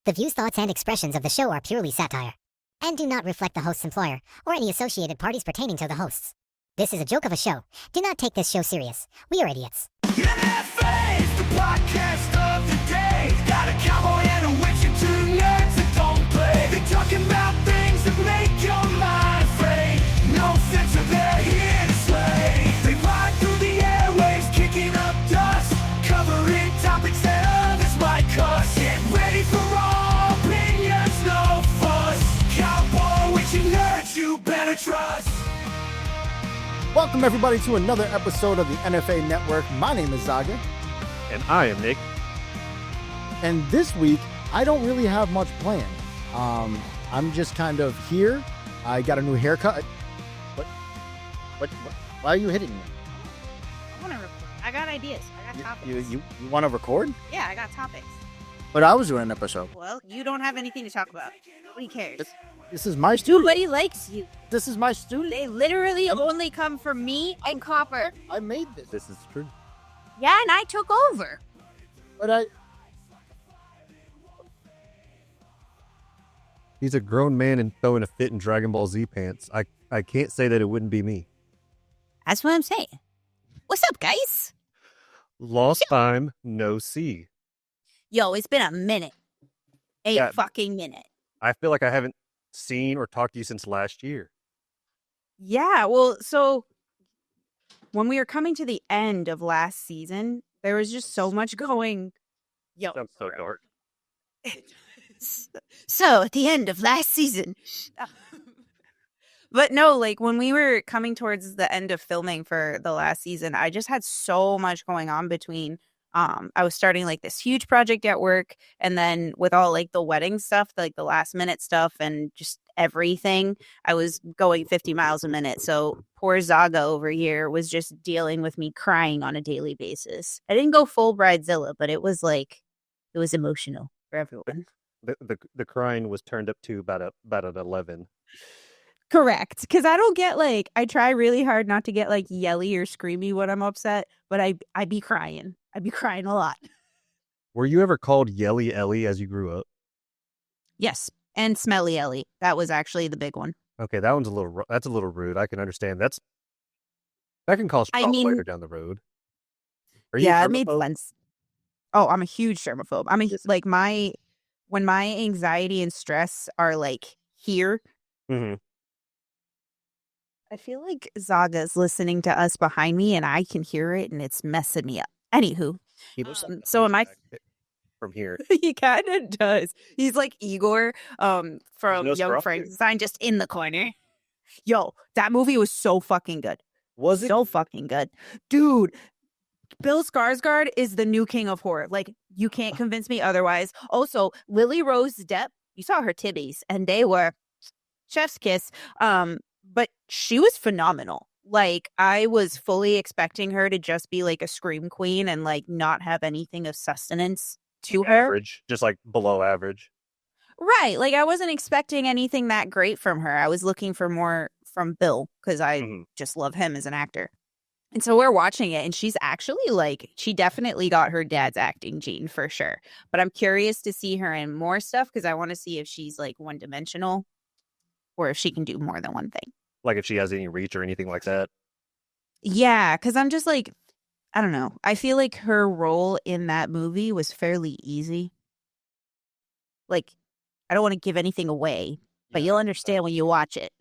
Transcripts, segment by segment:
The views, thoughts, and expressions of the show are purely satire and do not reflect the host's employer or any associated parties pertaining to the hosts. This is a joke of a show. Do not take this show serious. We are idiots. NFA is the podcast of the day. Got a cowboy and a witch and two nerds that don't play. They're talking about things that make your mind afraid. No censor, they're here to slay. They ride through the airwaves, kicking up dust, covering topics that others might cuss. Get ready for all opinions, no fuss. Cowboy, witch, and nerds, you better trust. Welcome, everybody, to another episode of the NFA Network. My name is Zaga. And I am Nick. And this week, I don't really have much planned. I'm just kind of here. I got a new haircut. What? Why are you hitting me? I want to record. I got ideas. I got topics. You want to record? Yeah, I got topics. But I was doing an episode. Well, you don't have anything to talk about. Nobody cares. This is my studio. Nobody likes you. This is my studio. They literally only come for me and Copper. I made this. This is true. Yeah, and I took over. But He's a grown man and throwing a fit in Dragon Ball Z pants. I can't say that it wouldn't be me. That's what I'm saying. What's up, guys? Lost time, no see. Yo, it's been a minute. A fucking minute. I feel like I haven't seen or talked to you since last year. Yeah, well, so when we were coming to the end of last season, there was just so much going. Yo, I'm so dark. So, at the end of last season. But no, like when we were coming towards the end of filming for the last season, I just had so much going on between. I was starting like this huge project at work, and then with all like the wedding stuff, like the last minute stuff and just everything, I was going 50 miles a minute. So poor Zaga over here was just dealing with me crying on a daily basis. I didn't go full Bridezilla, but it was emotional for everyone. The crying was turned up to about an 11. Correct. Because I don't get like, I try really hard not to get like yelly or screamy when I'm upset, but I be crying. I'd be crying a lot. Were you ever called Yelly Ellie as you grew up? Yes. And Smelly Ellie. That was actually the big one. Okay, that's a little rude. I can understand. That can cause problems later down the road. Yeah, it made sense. Oh, I'm a huge germaphobe. When my anxiety and stress are like here, mm-hmm. I feel like Zaga's listening to us behind me and I can hear it and it's messing me up. Anywho, so am I from here? He kind of does. He's like Igor from Young Frankenstein, just in the corner. Yo, that movie was so fucking good. Was it? So fucking good. Dude, Bill Skarsgård is the new king of horror. Like, you can't convince me otherwise. Also, Lily Rose Depp, you saw her titties, and they were chef's kiss. But she was phenomenal. Like, I was fully expecting her to just be like a scream queen and like not have anything of sustenance to her. Average, just like below average. Right. Like, I wasn't expecting anything that great from her. I was looking for more from Bill because I just love him as an actor. And so we're watching it and she's actually like, she definitely got her dad's acting gene for sure. But I'm curious to see her in more stuff because I want to see if she's like one dimensional or if she can do more than one thing. Like if she has any reach or anything like that. Yeah, because I'm just like, I don't know. I feel like her role in that movie was fairly easy. Like, I don't want to give anything away, but you'll understand when you watch it.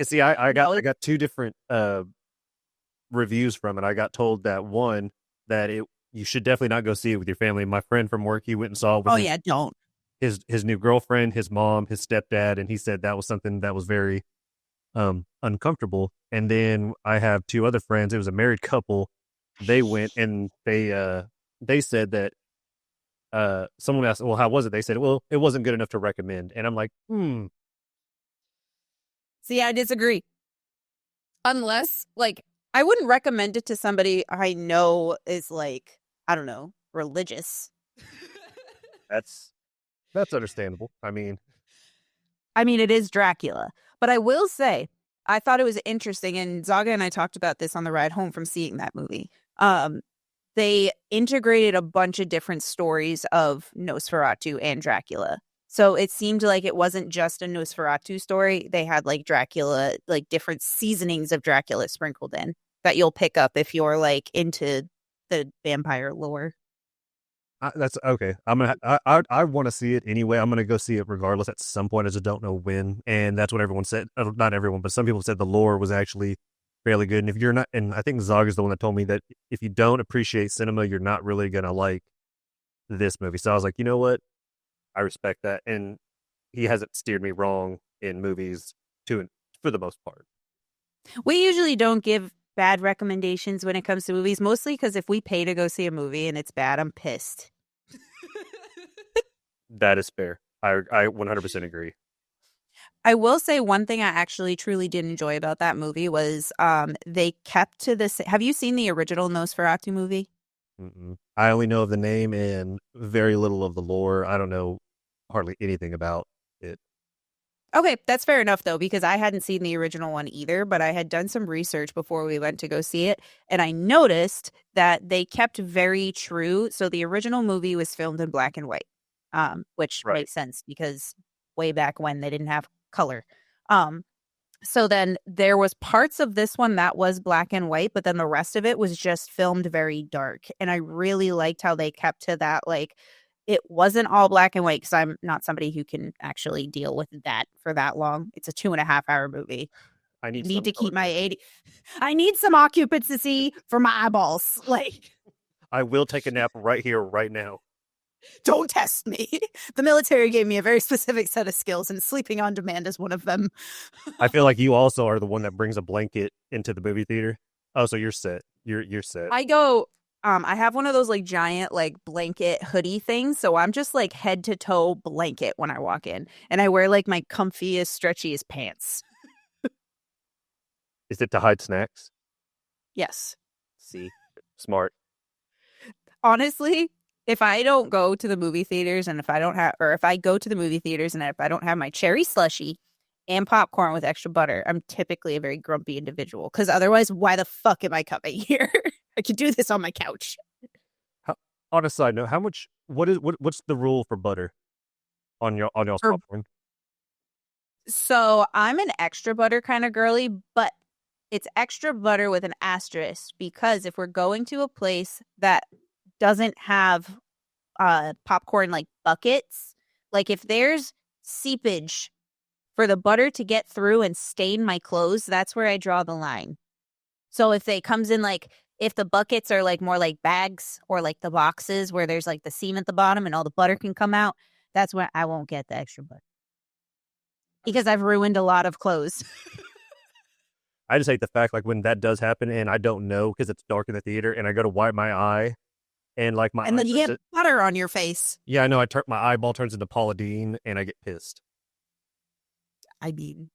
See, I got two different reviews from it. I got told that one, that you should definitely not go see it with your family. My friend from work, he went and saw it with don't. His new girlfriend, his mom, his stepdad, and he said that was something that was very uncomfortable. And then I have two other friends. It was a married couple. They went and they said that someone asked, well, how was it? They said, well, it wasn't good enough to recommend. And I'm like, See, I disagree. Unless, like, I wouldn't recommend it to somebody I know is like, I don't know, religious. That's understandable. I mean, it is Dracula. But I will say, I thought it was interesting, and Zaga and I talked about this on the ride home from seeing that movie. they integrated a bunch of different stories of Nosferatu and Dracula. So it seemed like it wasn't just a Nosferatu story. They had like Dracula, like different seasonings of Dracula sprinkled in that you'll pick up if you're like into the vampire lore. That's okay. I want to see it anyway. I'm gonna go see it regardless at some point. I just don't know when. And that's what everyone said. Not everyone, but some people said the lore was actually fairly good. And if you're not, and I think Zog is the one that told me that if you don't appreciate cinema, you're not really gonna like this movie. So I was like, you know what? I respect that, and he hasn't steered me wrong in movies for the most part. We usually don't give bad recommendations when it comes to movies, mostly because if we pay to go see a movie and it's bad, I'm pissed. That is fair. I 100% agree. I will say one thing I actually truly did enjoy about that movie was they kept to this. Have you seen the original Nosferatu movie? Mm-mm. I only know of the name and very little of the lore. I don't know hardly anything about it. Okay, that's fair enough, though, because I hadn't seen the original one either, but I had done some research before we went to go see it, and I noticed that they kept very true. So the original movie was filmed in black and white, which Right. makes sense because way back when they didn't have color. So then there was parts of this one that was black and white, but then the rest of it was just filmed very dark. And I really liked how they kept to that, like, it wasn't all black and white because I'm not somebody who can actually deal with that for that long. It's a 2.5-hour movie. I need to keep color. my 80. I need some occupancy for my eyeballs. Like, I will take a nap right here, right now. don't test me. The military gave me a very specific set of skills, and sleeping on demand is one of them. I feel like you also are the one that brings a blanket into the movie theater. Oh, so you're set. You're set. I go. I have one of those like giant like blanket hoodie things, so I'm just like head to toe blanket when I walk in, and I wear like my comfiest, stretchiest pants. Is it to hide snacks? Yes. See, smart. Honestly, if I don't go to the movie theaters and if I don't have, or if I go to the movie theaters and if I don't have my cherry slushy and popcorn with extra butter, I'm typically a very grumpy individual. Because otherwise, why the fuck am I coming here? I could do this on my couch. On a side note, what's the rule for butter on y'all's popcorn? So I'm an extra butter kind of girly, but it's extra butter with an asterisk because if we're going to a place that doesn't have popcorn like buckets, like if there's seepage for the butter to get through and stain my clothes, that's where I draw the line. So if it comes in like, if the buckets are like more like bags or like the boxes where there's like the seam at the bottom and all the butter can come out, that's when I won't get the extra butter. Because I've ruined a lot of clothes. I just hate the fact like when that does happen and I don't know because it's dark in the theater and I go to wipe my eye and like my and then you get butter on your face. Yeah, I know. My eyeball turns into Paula Deen and I get pissed. I mean,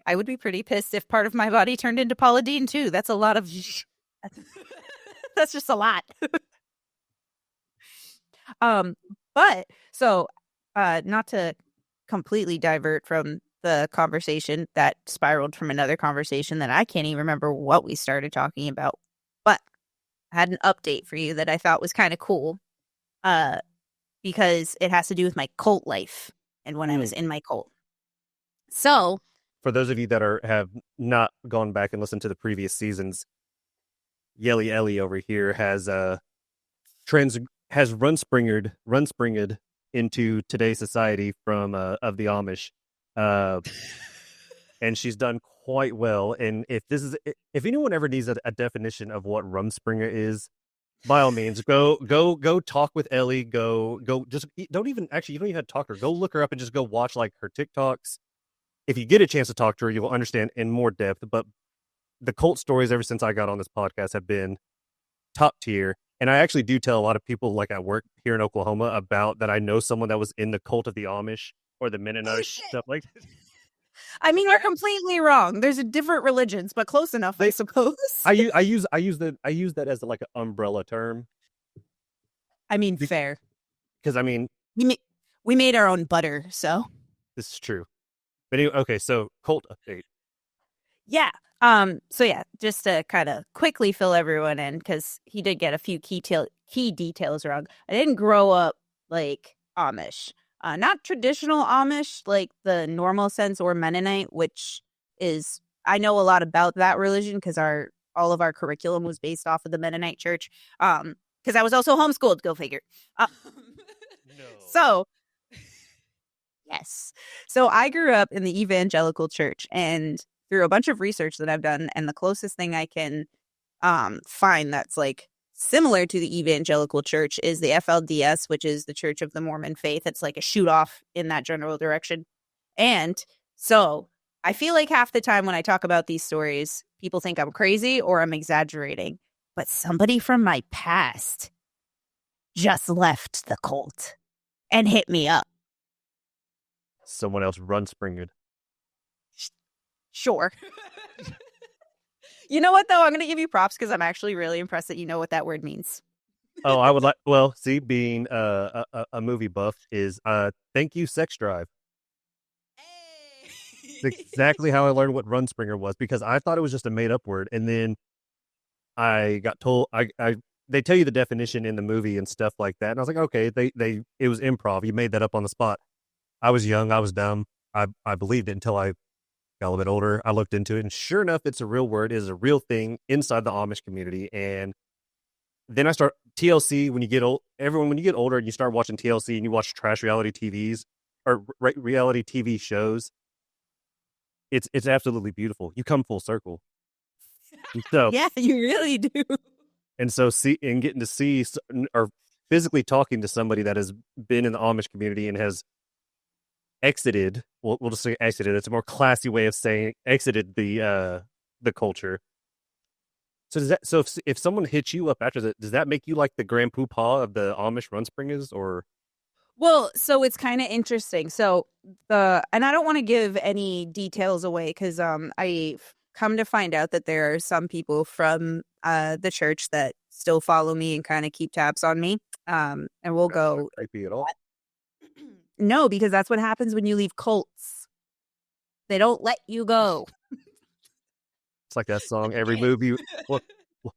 I would be pretty pissed if part of my body turned into Paula Deen too. That's a lot of. That's just a lot. But so, not to completely divert from the conversation that spiraled from another conversation that I can't even remember what we started talking about, but I had an update for you that I thought was kind of cool, because it has to do with my cult life and when I was in my cult. So, for those of you that have not gone back and listened to the previous seasons, Yelly Ellie over here has runspringered into today's society from of the Amish, and she's done quite well. And if anyone ever needs a definition of what Rumspringa is, by all means, go talk with Ellie. Go just you don't even have to talk to her. Go look her up and just go watch like her TikToks. If you get a chance to talk to her, you will understand in more depth. But the cult stories ever since I got on this podcast have been top tier. And I actually do tell a lot of people like at work here in Oklahoma about that I know someone that was in the cult of the Amish or the Mennonite stuff like that. I mean, we're completely wrong. There's different religions, but close enough, I suppose. I use that as like an umbrella term. I mean, fair. Because I mean, we made our own butter, so this is true. But anyway, okay, so cult update. Yeah. So yeah, just to kind of quickly fill everyone in, because he did get a few key details wrong. I didn't grow up like Amish, not traditional Amish, like the normal sense, or Mennonite, which is, I know a lot about that religion because all of our curriculum was based off of the Mennonite church. Because I was also homeschooled, go figure. So yes, so I grew up in the evangelical church, and through a bunch of research that I've done, and the closest thing I can find that's like similar to the evangelical church is the FLDS, which is the Church of the Mormon Faith. It's like a shoot off in that general direction. And so I feel like half the time when I talk about these stories, people think I'm crazy or I'm exaggerating. But somebody from my past just left the cult and hit me up. Someone else Rumspringa. Sure. You know what, though? I'm going to give you props because I'm actually really impressed that you know what that word means. Oh, I would like. Well, see, being a movie buff is thank you, Sex Drive. It's exactly how I learned what Rumspringa was, because I thought it was just a made up word, and then I got told they tell you the definition in the movie and stuff like that, and I was like, okay, it was improv. You made that up on the spot. I was young, I was dumb. I believed it until I got a little bit older. I looked into it, and sure enough, it's a real word. It is a real thing inside the Amish community. And then I start TLC. When you get older and you start watching TLC and you watch trash reality TVs or reality TV shows, it's absolutely beautiful. You come full circle. And so Yeah, you really do. And so getting to see or physically talking to somebody that has been in the Amish community and has exited, we'll just say exited. It's a more classy way of saying exited the culture. So if someone hits you up after that, does that make you like the grand poobah of the Amish Rumspringas, or? Well, so it's kind of interesting. So and I don't want to give any details away because I've come to find out that there are some people from the church that still follow me and kind of keep tabs on me. And we'll That's not go. creepy at all. No, because that's what happens when you leave cults. They don't let you go. It's like that song. Every movie. What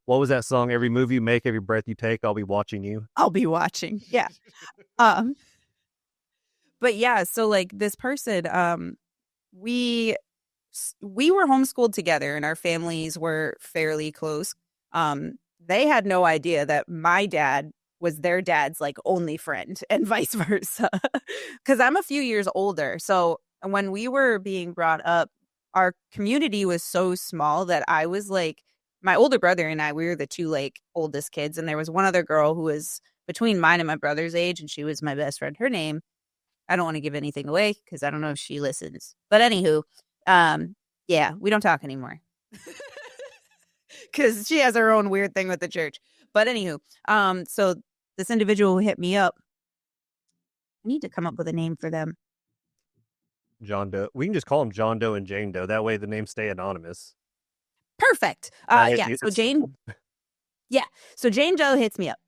was that song? Every move you make, every breath you take, I'll be watching you. I'll be watching. Yeah. But yeah, so like this person, we were homeschooled together and our families were fairly close. They had no idea that my dad was their dad's like only friend and vice versa. Because I'm a few years older. So when we were being brought up, our community was so small that I was like, my older brother and I, we were the two like oldest kids. And there was one other girl who was between mine and my brother's age, and she was my best friend. Her name, I don't want to give anything away because I don't know if she listens. But anywho, yeah, we don't talk anymore. Because she has her own weird thing with the church. But anywho, so this individual hit me up. I need to come up with a name for them. John Doe. We can just call them John Doe and Jane Doe. That way the names stay anonymous. Perfect. Yeah. So Jane. Yeah. So Jane Doe hits me up.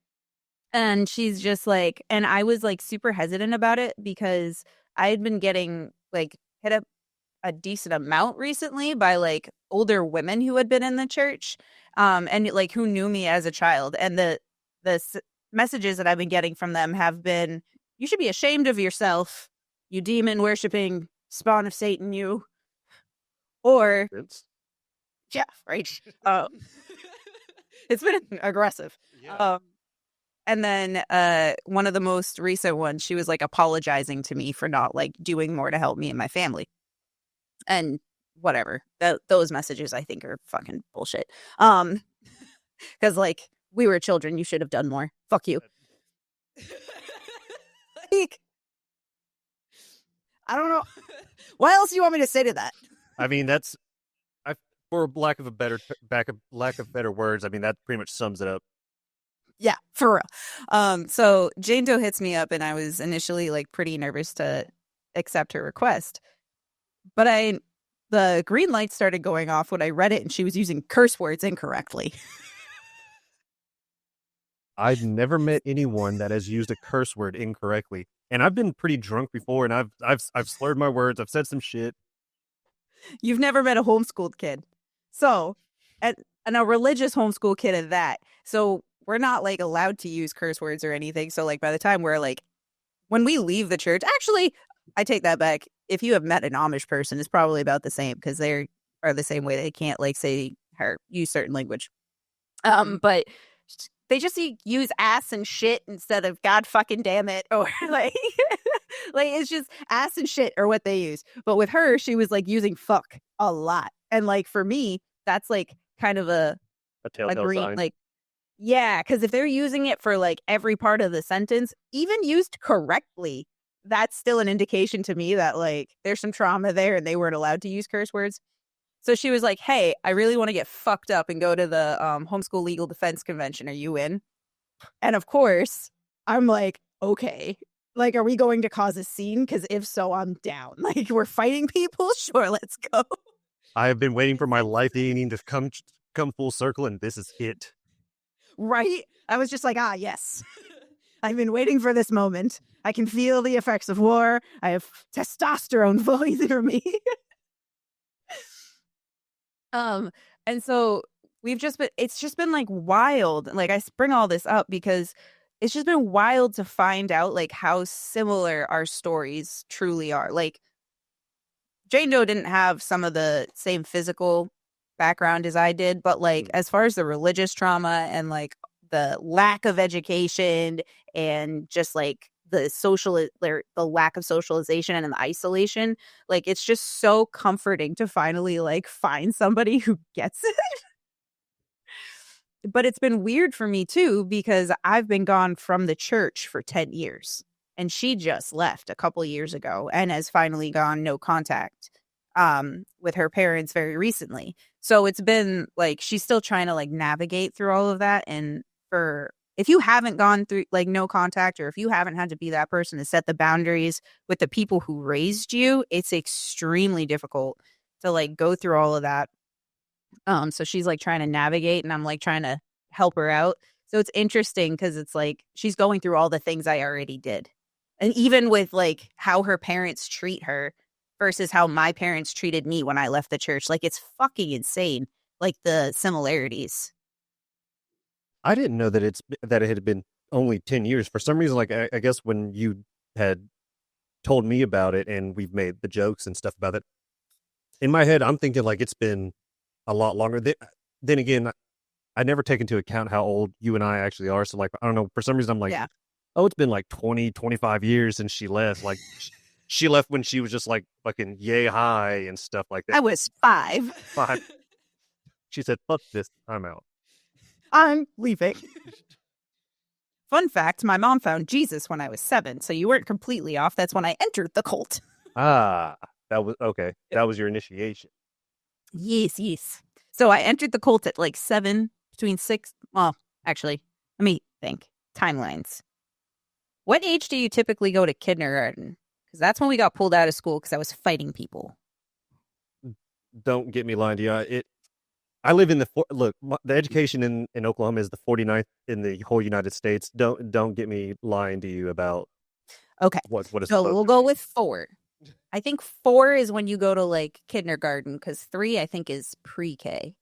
And she's just like, and I was like super hesitant about it because I had been getting like hit up a decent amount recently by like older women who had been in the church, and like who knew me as a child. And the messages that I've been getting from them have been, you should be ashamed of yourself, you demon worshipping spawn of Satan, you. Or, yeah, right. It's been aggressive. Yeah. And then one of the most recent ones, she was like apologizing to me for not like doing more to help me and my family. And whatever. Those messages I think are fucking bullshit. Because like we were children, you should have done more. Fuck you. Like, I don't know. What else do you want me to say to that? I mean, for lack of better words, I mean that pretty much sums it up. Yeah, for real. So Jane Doe hits me up, and I was initially like pretty nervous to accept her request. But the green light started going off when I read it, and she was using curse words incorrectly. I've never met anyone that has used a curse word incorrectly, and I've been pretty drunk before, and I've slurred my words. I've said some shit. You've never met a homeschooled kid. So, and a religious homeschool kid at that. So we're not like allowed to use curse words or anything. So like by the time we're like, when we leave the church, actually, I take that back. If you have met an Amish person, it's probably about the same because they are the same way. They can't like say or use certain language. But they just use ass and shit instead of God fucking damn it, or like like it's just ass and shit are what they use. But with her, she was like using fuck a lot. And like for me, that's like kind of a telltale green sign. like yeah, because if they're using it for like every part of the sentence, even used correctly, that's still an indication to me that like there's some trauma there and they weren't allowed to use curse words. So she was like, hey, I really want to get fucked up and go to the Homeschool Legal Defense Convention. Are you in? And of course, I'm like, okay. Like, are we going to cause a scene? Because if so, I'm down. Like, we're fighting people? Sure, let's go. I have been waiting for my life meaning to come full circle, and this is it. Right? I was just like, yes. I've been waiting for this moment. I can feel the effects of war. I have testosterone flowing through me. And so it's just been like wild. Like I bring all this up because it's just been wild to find out like how similar our stories truly are. Like Jane Doe didn't have some of the same physical background as I did, but like as far as the religious trauma and like the lack of education and just like the lack of socialization and the isolation, like it's just so comforting to finally like find somebody who gets it. But it's been weird for me too because I've been gone from the church for 10 years and she just left a couple years ago and has finally gone no contact with her parents very recently. So it's been like she's still trying to like navigate through all of that. And if you haven't gone through like no contact, or if you haven't had to be that person to set the boundaries with the people who raised you, it's extremely difficult to like go through all of that. So she's like trying to navigate and I'm like trying to help her out. So it's interesting because it's like she's going through all the things I already did. And even with like how her parents treat her versus how my parents treated me when I left the church, like it's fucking insane, like the similarities. I didn't know that it had been only 10 years. For some reason, like I guess when you had told me about it and we've made the jokes and stuff about it, in my head, I'm thinking like it's been a lot longer. Then again, I never take into account how old you and I actually are. So like, I don't know, for some reason I'm like, oh, it's been like 20, 25 years since she left. Like she left when she was just like fucking yay high and stuff like that. I was 5. 5. She said, fuck this, I'm out. I'm leaving. Fun fact, my mom found Jesus when I was 7, so you weren't completely off. That's when I entered the cult. That was okay. That was your initiation. Yes. So I entered the cult at like 7, between 6. Well, actually, let me think. Timelines. What age do you typically go to kindergarten? Because that's when we got pulled out of school because I was fighting people. Don't get me lying to you. I live in the education in Oklahoma is the 49th in the whole United States. Don't get me lying to you about what is. So we'll go with 4. I think 4 is when you go to like kindergarten because 3 I think is pre-K.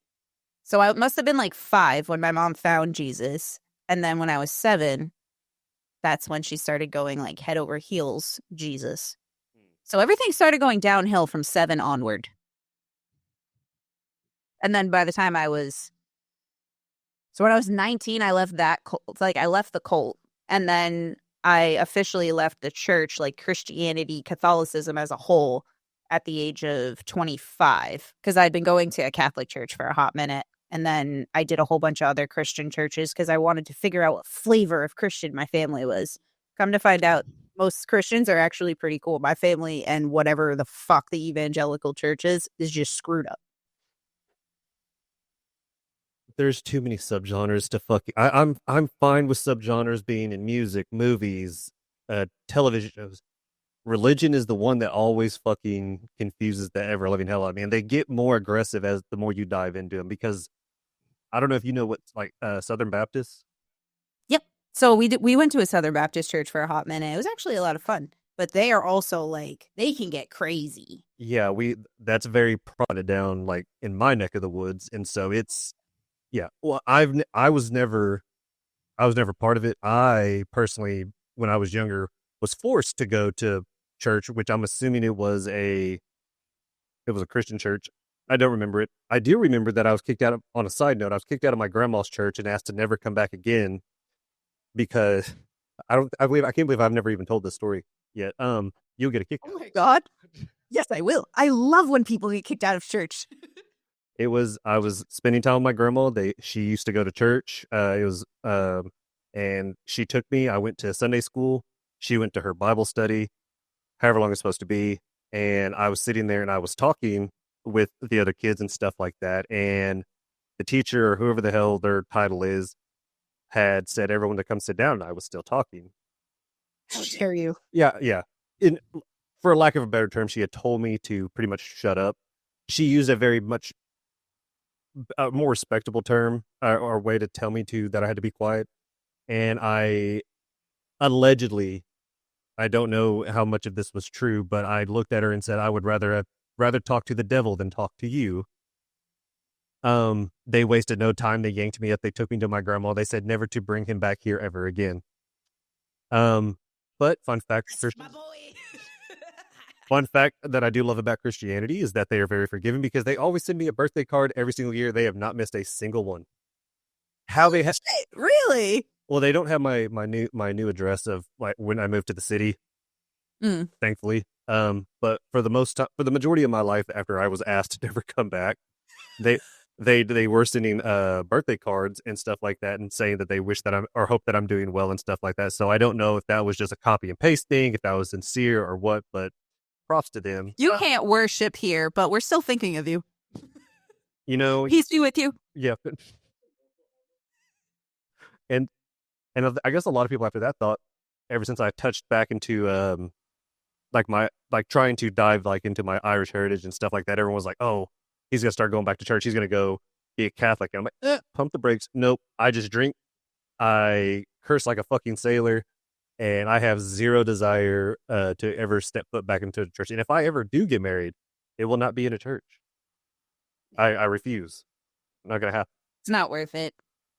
So I must have been like 5 when my mom found Jesus, and then when I was 7, that's when she started going like head over heels Jesus. So everything started going downhill from 7 onward. And then by the time when I was 19, I left that cult. Like I left the cult, and then I officially left the church, like Christianity, Catholicism as a whole, at the age of 25, because I'd been going to a Catholic church for a hot minute. And then I did a whole bunch of other Christian churches because I wanted to figure out what flavor of Christian my family was. Come to find out, most Christians are actually pretty cool. My family and whatever the fuck the evangelical church is just screwed up. There's too many subgenres to fucking. I'm fine with subgenres being in music, movies, television shows. Religion is the one that always fucking confuses the ever living hell out of me, and they get more aggressive as the more you dive into them. Because I don't know if you know what's like Southern Baptists. Yep. So we went to a Southern Baptist church for a hot minute. It was actually a lot of fun. but they are also like, they can get crazy. Yeah, that's very prodded down, like in my neck of the woods, and so it's Well, I was never part of it. I personally, when I was younger, was forced to go to church, which I'm assuming it was a Christian church. I don't remember it. I do remember that I was kicked out of, on a side note, I was kicked out of my grandma's church and asked to never come back again because I can't believe I've never even told this story yet. You'll get a kick. Oh my God. Yes, I will. I love when people get kicked out of church. I was spending time with my grandma. She used to go to church. And she took me. I went to Sunday school. She went to her Bible study, however long it's supposed to be. And I was sitting there and I was talking with the other kids and stuff like that. And the teacher, or whoever the hell their title is, had said everyone to come sit down, and I was still talking. How dare you? Yeah. For lack of a better term, she had told me to pretty much shut up. She used a very much more respectable term or way to tell me that I had to be quiet. And I allegedly, I don't know how much of this was true, but I looked at her and said, I would rather talk to the devil than talk to you. They wasted no time. They yanked me up. They took me to my grandma. They said never to bring him back here ever again. But fun fact, fun fact that I do love about Christianity is that they are very forgiving because they always send me a birthday card every single year. They have not missed a single one. Really? Well, they don't have my new address of like when I moved to the city, thankfully. But for the majority of my life, after I was asked to never come back, they were sending birthday cards and stuff like that, and saying that they wish that or hope that I'm doing well and stuff like that. So I don't know if that was just a copy and paste thing, if that was sincere or what. But props to them. You can't worship here, but we're still thinking of you. You know, Peace be with you. Yeah. And I guess a lot of people after that thought, ever since I touched back into trying to dive into my Irish heritage and stuff like that, everyone was like, oh, he's gonna start going back to church, he's gonna go be a Catholic. And I'm like, pump the brakes. Nope. I just drink, I curse like a fucking sailor, and I have zero desire to ever step foot back into the church. And if I ever do get married, it will not be in a church. I refuse. Not gonna happen. It's not worth it.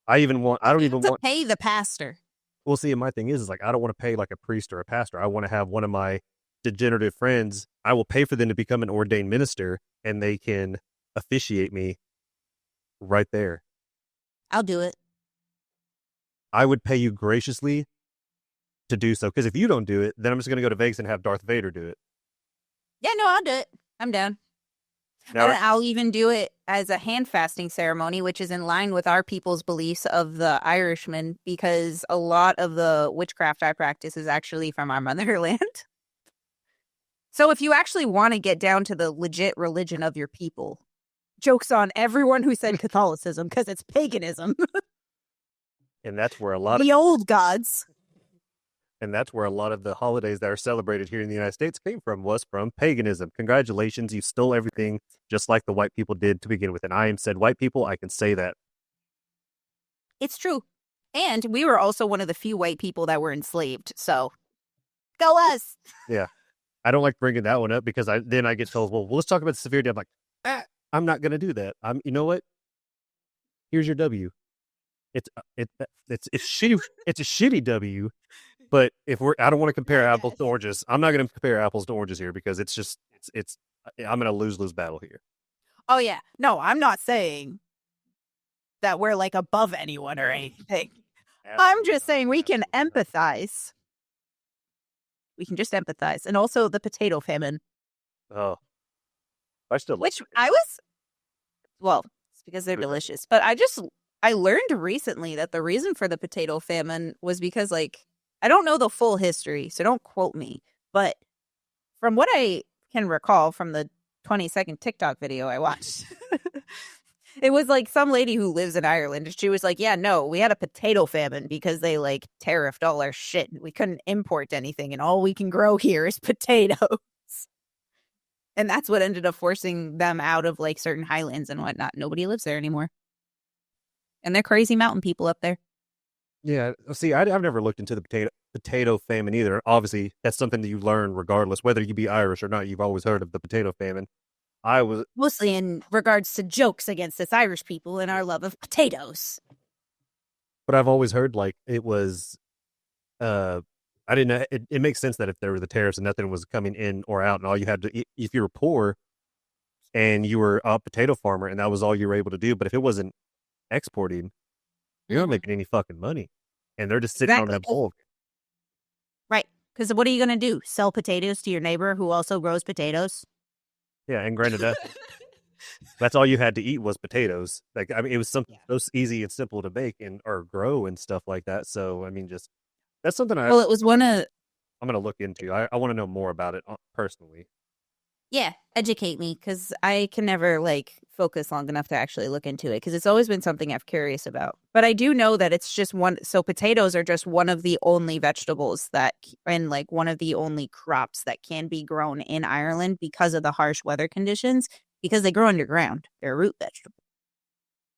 I don't even want pay the pastor. Well, see, my thing is like, I don't want to pay like a priest or a pastor. I want to have one of my degenerative friends. I will pay for them to become an ordained minister, and they can officiate me right there. I'll do it. I would pay you graciously to do so, because if you don't do it, then I'm just going to go to Vegas and have Darth Vader do it. Yeah, no, I'll do it. I'm down. Now, and I'll even do it as a hand fasting ceremony, which is in line with our people's beliefs of the Irishmen, because a lot of the witchcraft I practice is actually from our motherland. So if you actually want to get down to the legit religion of your people, joke's on everyone who said Catholicism, because it's paganism. And that's where a lot the old gods. And that's where a lot of the holidays that are celebrated here in the United States was from paganism. Congratulations, you stole everything just like the white people did to begin with. And I am said white people, I can say that. It's true. And we were also one of the few white people that were enslaved. So, go us! Yeah. I don't like bringing that one up because then I get told, well, let's talk about the severity. I'm like, I'm not going to do that. You know what? Here's your W. It's shitty. It's a shitty W. But I don't want to compare apples to oranges. I'm not going to compare apples to oranges here because I'm in a lose-lose battle here. Oh, yeah. No, I'm not saying that we're like above anyone or anything. I'm just saying we can empathize. We can just empathize. And also the potato famine. Oh. I still like Which I was, well, it's because they're delicious. But I learned recently that the reason for the potato famine was because I don't know the full history, so don't quote me. But from what I can recall from the 20-second TikTok video I watched, it was some lady who lives in Ireland. And she was like, yeah, no, we had a potato famine because they tariffed all our shit. We couldn't import anything, and all we can grow here is potatoes. And that's what ended up forcing them out of certain highlands and whatnot. Nobody lives there anymore. And they're crazy mountain people up there. Yeah, see, I've never looked into the potato. potato famine either. Obviously, that's something that you learn regardless, whether you be Irish or not. You've always heard of the potato famine. I was, Mostly in regards to jokes against us Irish people and our love of potatoes. but I've always heard like it was. I didn't know. It makes sense that if there were the tariffs and nothing was coming in or out, and all you had to, if you were poor and you were a potato farmer, and that was all you were able to do. But if it wasn't exporting, you're not making any fucking money, and they're just sitting on that bulk. Right. Because what are you going to do? Sell potatoes to your neighbor who also grows potatoes? Yeah, and granted, that's all you had to eat was potatoes. Like, I mean, it was something so easy and simple to make and or grow and stuff like that. So, I mean, just that's something Well, it was one of... I'm going to look into. I want to know more about it personally. Yeah, educate me, because I can never, like, focus long enough to actually look into it, because it's always been something I'm curious about. But I do know that it's just one... So potatoes are just one of the only vegetables that... And, like, one of the only crops that can be grown in Ireland because of the harsh weather conditions, because they grow underground. They're a root vegetable.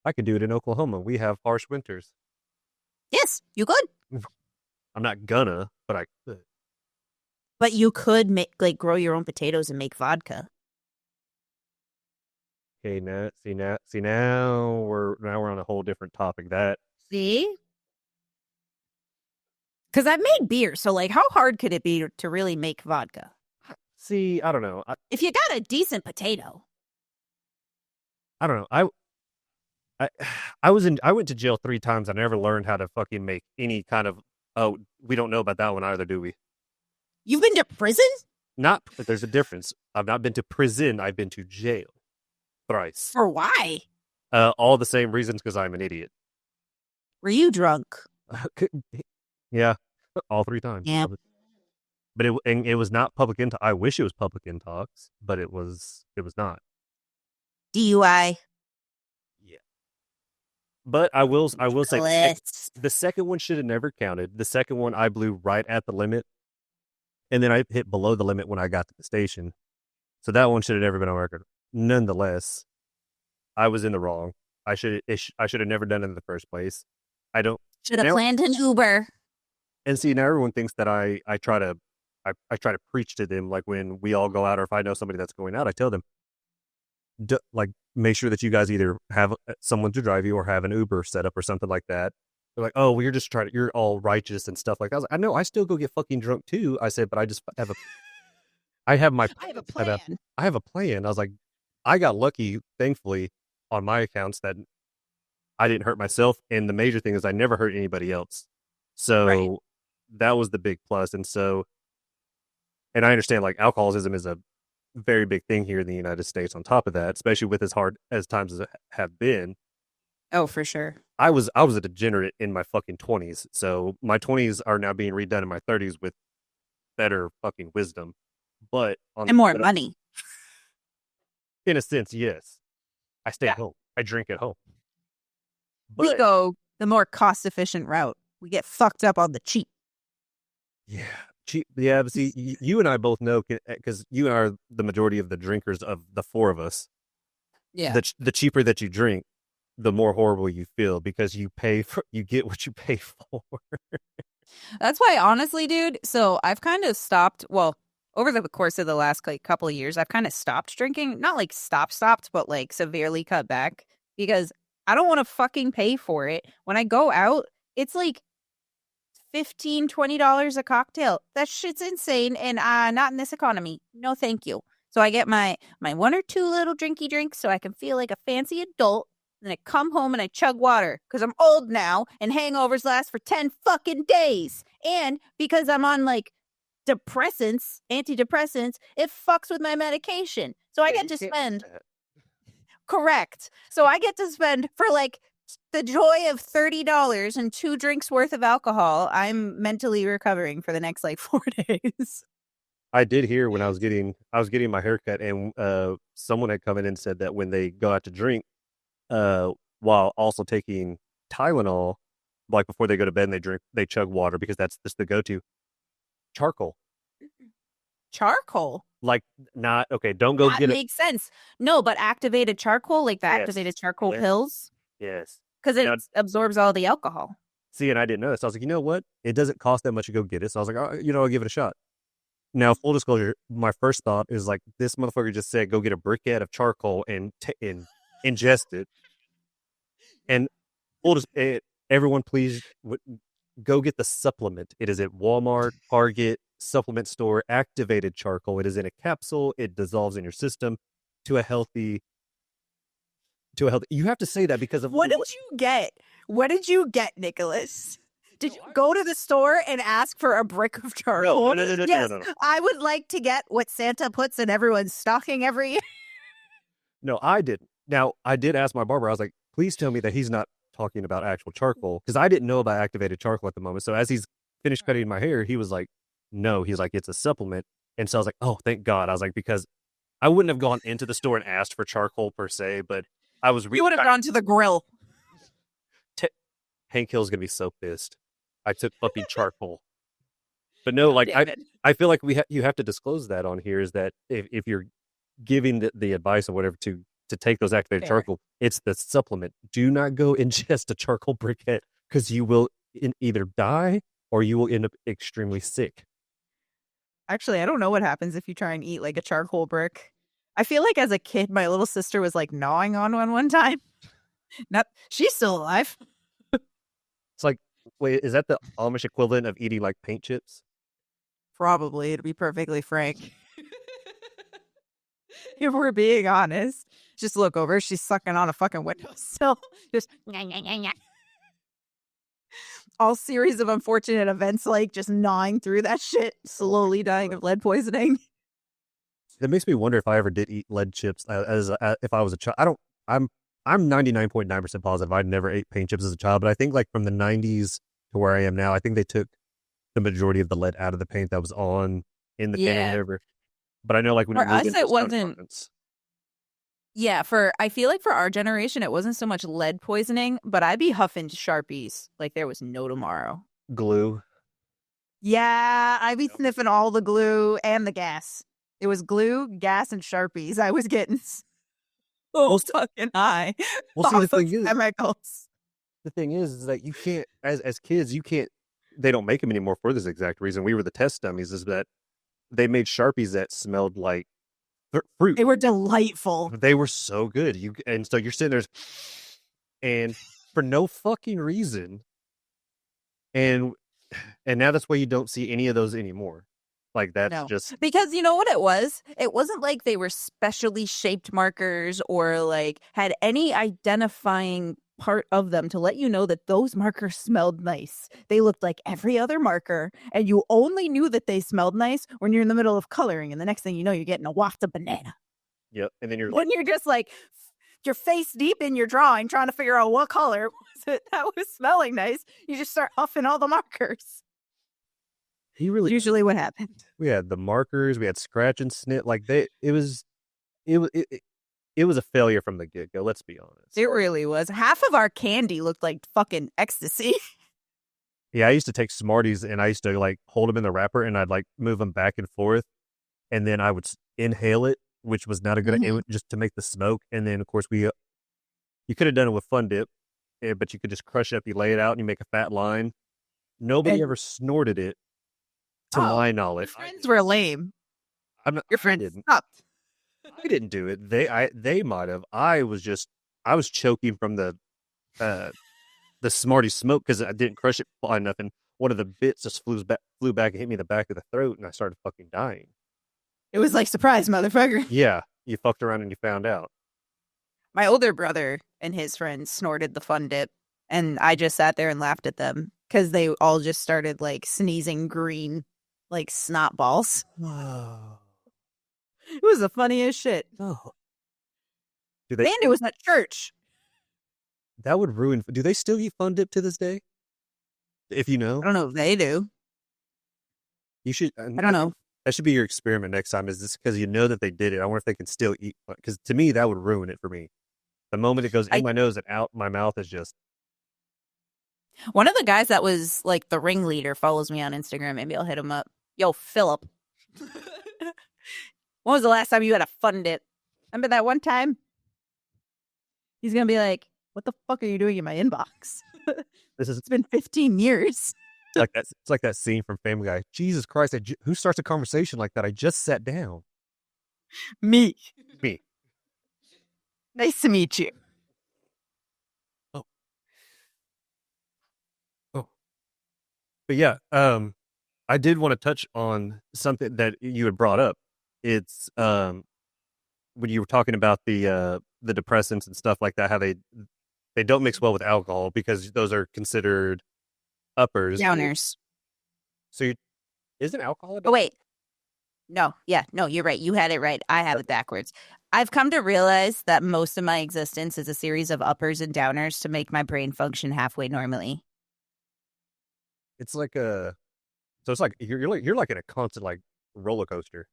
I could do it in Oklahoma. We have harsh winters. Yes, you could. I'm not gonna, but I could. But you could make, like, grow your own potatoes and make vodka. Okay, now we're on a whole different topic. That See? Because I've made beer, so, like, how hard could it be to really make vodka? I don't know. If you got a decent potato. I don't know. I went to jail 3 times. I never learned how to fucking make any kind of. Oh, we don't know about that one either, do we? You've been to prison? Not. There's a difference. I've not been to prison. I've been to jail thrice. For why? All the same reasons, because I'm an idiot. Were you drunk? Yeah, all 3 times. Yeah. But it was not public intox. I wish it was public intox, but it was not. DUI. Yeah. But I will say Blitz. the second one should have never counted. The second one I blew right at the limit, and then I hit below the limit when I got to the station. So that one should have never been on record. Nonetheless, I was in the wrong. I should have never done it in the first place. I don't. Should have planned an Uber. And see, now everyone thinks that I try to preach to them, like when we all go out, or if I know somebody that's going out, I tell them, like, make sure that you guys either have someone to drive you or have an Uber set up or something like that. They're like, oh, well, you're all righteous and stuff like that. I was like, I know, I still go get fucking drunk too. I said, but I just have I have a plan. I have a plan. I was like, I got lucky, thankfully, on my accounts that I didn't hurt myself. And the major thing is I never hurt anybody else. So that was the big plus. And so, and I understand, like, alcoholism is a very big thing here in the United States on top of that, especially with as hard as times as have been. Oh, for sure. I was a degenerate in my fucking 20s. So my 20s are now being redone in my 30s with better fucking wisdom. But And more money. In a sense, yes. I stay at home. I drink at home. But, We go the more cost-efficient route. We get fucked up on the cheap. yeah. Cheap. Yeah, but see, you and I both know, because you are the majority of the drinkers of the 4 of us. Yeah. The cheaper that you drink, the more horrible you feel, because you get what you pay for. That's why, honestly, dude, so I've kind of stopped, well, over the course of the last, like, couple of years, I've kind of stopped drinking. Not, like, stopped, but, like, severely cut back, because I don't want to fucking pay for it. When I go out, it's, like, $15, $20 a cocktail. That shit's insane, and not in this economy. No, thank you. So I get my 1 or 2 little drinky drinks so I can feel like a fancy adult. Then I come home and I chug water because I'm old now and hangovers last for 10 fucking days. And because I'm on, like, antidepressants, it fucks with my medication. So I get to spend. Correct. So I get to spend for, like, the joy of $30 and 2 drinks worth of alcohol. I'm mentally recovering for the next, like, 4 days. I did hear when I was getting my haircut, and someone had come in and said that when they go out to drink, while also taking Tylenol, like before they go to bed and they chug water, because that's just the go-to. Charcoal. Charcoal? Like, not, okay, don't go That get it. makes sense. No, but activated charcoal, like the activated charcoal Yes. pills, Yes. because it absorbs all the alcohol. See, and I didn't know this. I was like, you know what? It doesn't cost that much to go get it. So I was like, oh, I'll give it a shot. Now, full disclosure, my first thought is like, this motherfucker just said, go get a briquette of charcoal and ingest it. And everyone, please go get the supplement. It is at Walmart, Target, supplement store, activated charcoal. It is in a capsule. It dissolves in your system to a healthy. You have to say that because of What did you get? What did you get, Nicholas? Did you go to the store and ask for a brick of charcoal? No, Yes, no. I would like to get what Santa puts in everyone's stocking every year. No, I didn't. Now, I did ask my barber. I was like, please tell me that he's not talking about actual charcoal, because I didn't know about activated charcoal at the moment. So as he's finished cutting my hair, he was like, no, he's like, it's a supplement. And so I was like, oh, thank God. I was like, because I wouldn't have gone into the store and asked for charcoal per se, but I was. You would have gone to the grill. Hank Hill's gonna be so pissed. I took fucking charcoal. But no, like Damn it. I feel like you have to disclose that on here, is that if you're giving the advice or whatever to take those activated Fair. charcoal, it's the supplement. Do not go ingest a charcoal briquette, because you will either die or you will end up extremely sick. Actually, I don't know what happens if you try and eat like a charcoal brick. I feel like as a kid, my little sister was like gnawing on one time. She's still alive. It's like, wait, is that the Amish equivalent of eating like paint chips? Probably, to be perfectly frank. If we're being honest, just look over. She's sucking on a fucking windowsill. Just all series of unfortunate events, like just gnawing through that shit, slowly dying of lead poisoning. That makes me wonder if I ever did eat lead chips if I was a child. I'm 99.9% positive I never ate paint chips as a child, but I think like from the 90s to where I am now, I think they took the majority of the lead out of the paint that was on in the can or whatever. But I know like when For you move us, into it those wasn't- compartments- Yeah, I feel like for our generation, it wasn't so much lead poisoning, but I'd be huffing Sharpies like there was no tomorrow. glue. Yeah, I'd be sniffing all the glue and the gas. It was glue, gas, and Sharpies I was getting so fucking high. Well, see, the off of thing is, chemicals. is that you can't, as kids, you can't. They don't make them anymore for this exact reason. We were the test dummies. Is that they made Sharpies that smelled like fruit. They were delightful. They were so good. And so you're sitting there, and for no fucking reason, and now that's why you don't see any of those anymore. Like that's No. just Because you know what it was? It wasn't like they were specially shaped markers or like had any identifying part of them to let you know that those markers smelled nice. They looked like every other marker, and you only knew that they smelled nice when you're in the middle of coloring, and the next thing you know, you're getting a waft of banana. yep. And then you're When you're just like your face deep in your drawing trying to figure out what color was it that was smelling nice, you just start huffing all the markers. he really. Usually what happened. We had the markers. We had scratch and snit. Like it was a failure from the get go. Let's be honest. It really was. Half of our candy looked like fucking ecstasy. Yeah, I used to take Smarties and I used to like hold them in the wrapper and I'd like move them back and forth, and then I would inhale it, which was not a good idea, just to make the smoke. And then of course you could have done it with Fun Dip, but you could just crush it up. You lay it out and you make a fat line. Nobody ever snorted it, to my knowledge. Your friends were lame. I'm not. Your friends didn't. stopped. I didn't do it. They might have. I was choking from the Smartie smoke because I didn't crush it fine enough, and one of the bits just flew back and hit me in the back of the throat, and I started fucking dying. It was like, surprise, motherfucker. Yeah, you fucked around and you found out. My older brother and his friends snorted the Fun Dip, and I just sat there and laughed at them because they all just started like sneezing green, like snot balls. It was the funniest shit. Oh, And it was at church. That would ruin. Do they still eat Fun Dip to this day? If you know, I don't know if they do. you should. I don't know. That should be your experiment next time. Is this because you know that they did it? I wonder if they can still eat. Because to me, that would ruin it for me. The moment it goes in my nose and out my mouth is just. One of the guys that was like the ringleader follows me on Instagram. Maybe I'll hit him up. Yo, Philip. When was the last time you had a Fun Dip? Remember that one time? He's going to be like, what the fuck are you doing in my inbox? It's been 15 years. like that. It's like that scene from Family Guy. Jesus Christ! Who starts a conversation like that? I just sat down. Me. Me. Nice to meet you. Oh. But yeah, I did want to touch on something that you had brought up. It's when you were talking about the depressants and stuff like that, how they don't mix well with alcohol because those are considered uppers. Downers. So isn't alcohol? Oh, wait. No, you're right. You had it right. I have it backwards. I've come to realize that most of my existence is a series of uppers and downers to make my brain function halfway normally. It's like it's like you're like in a constant like roller coaster.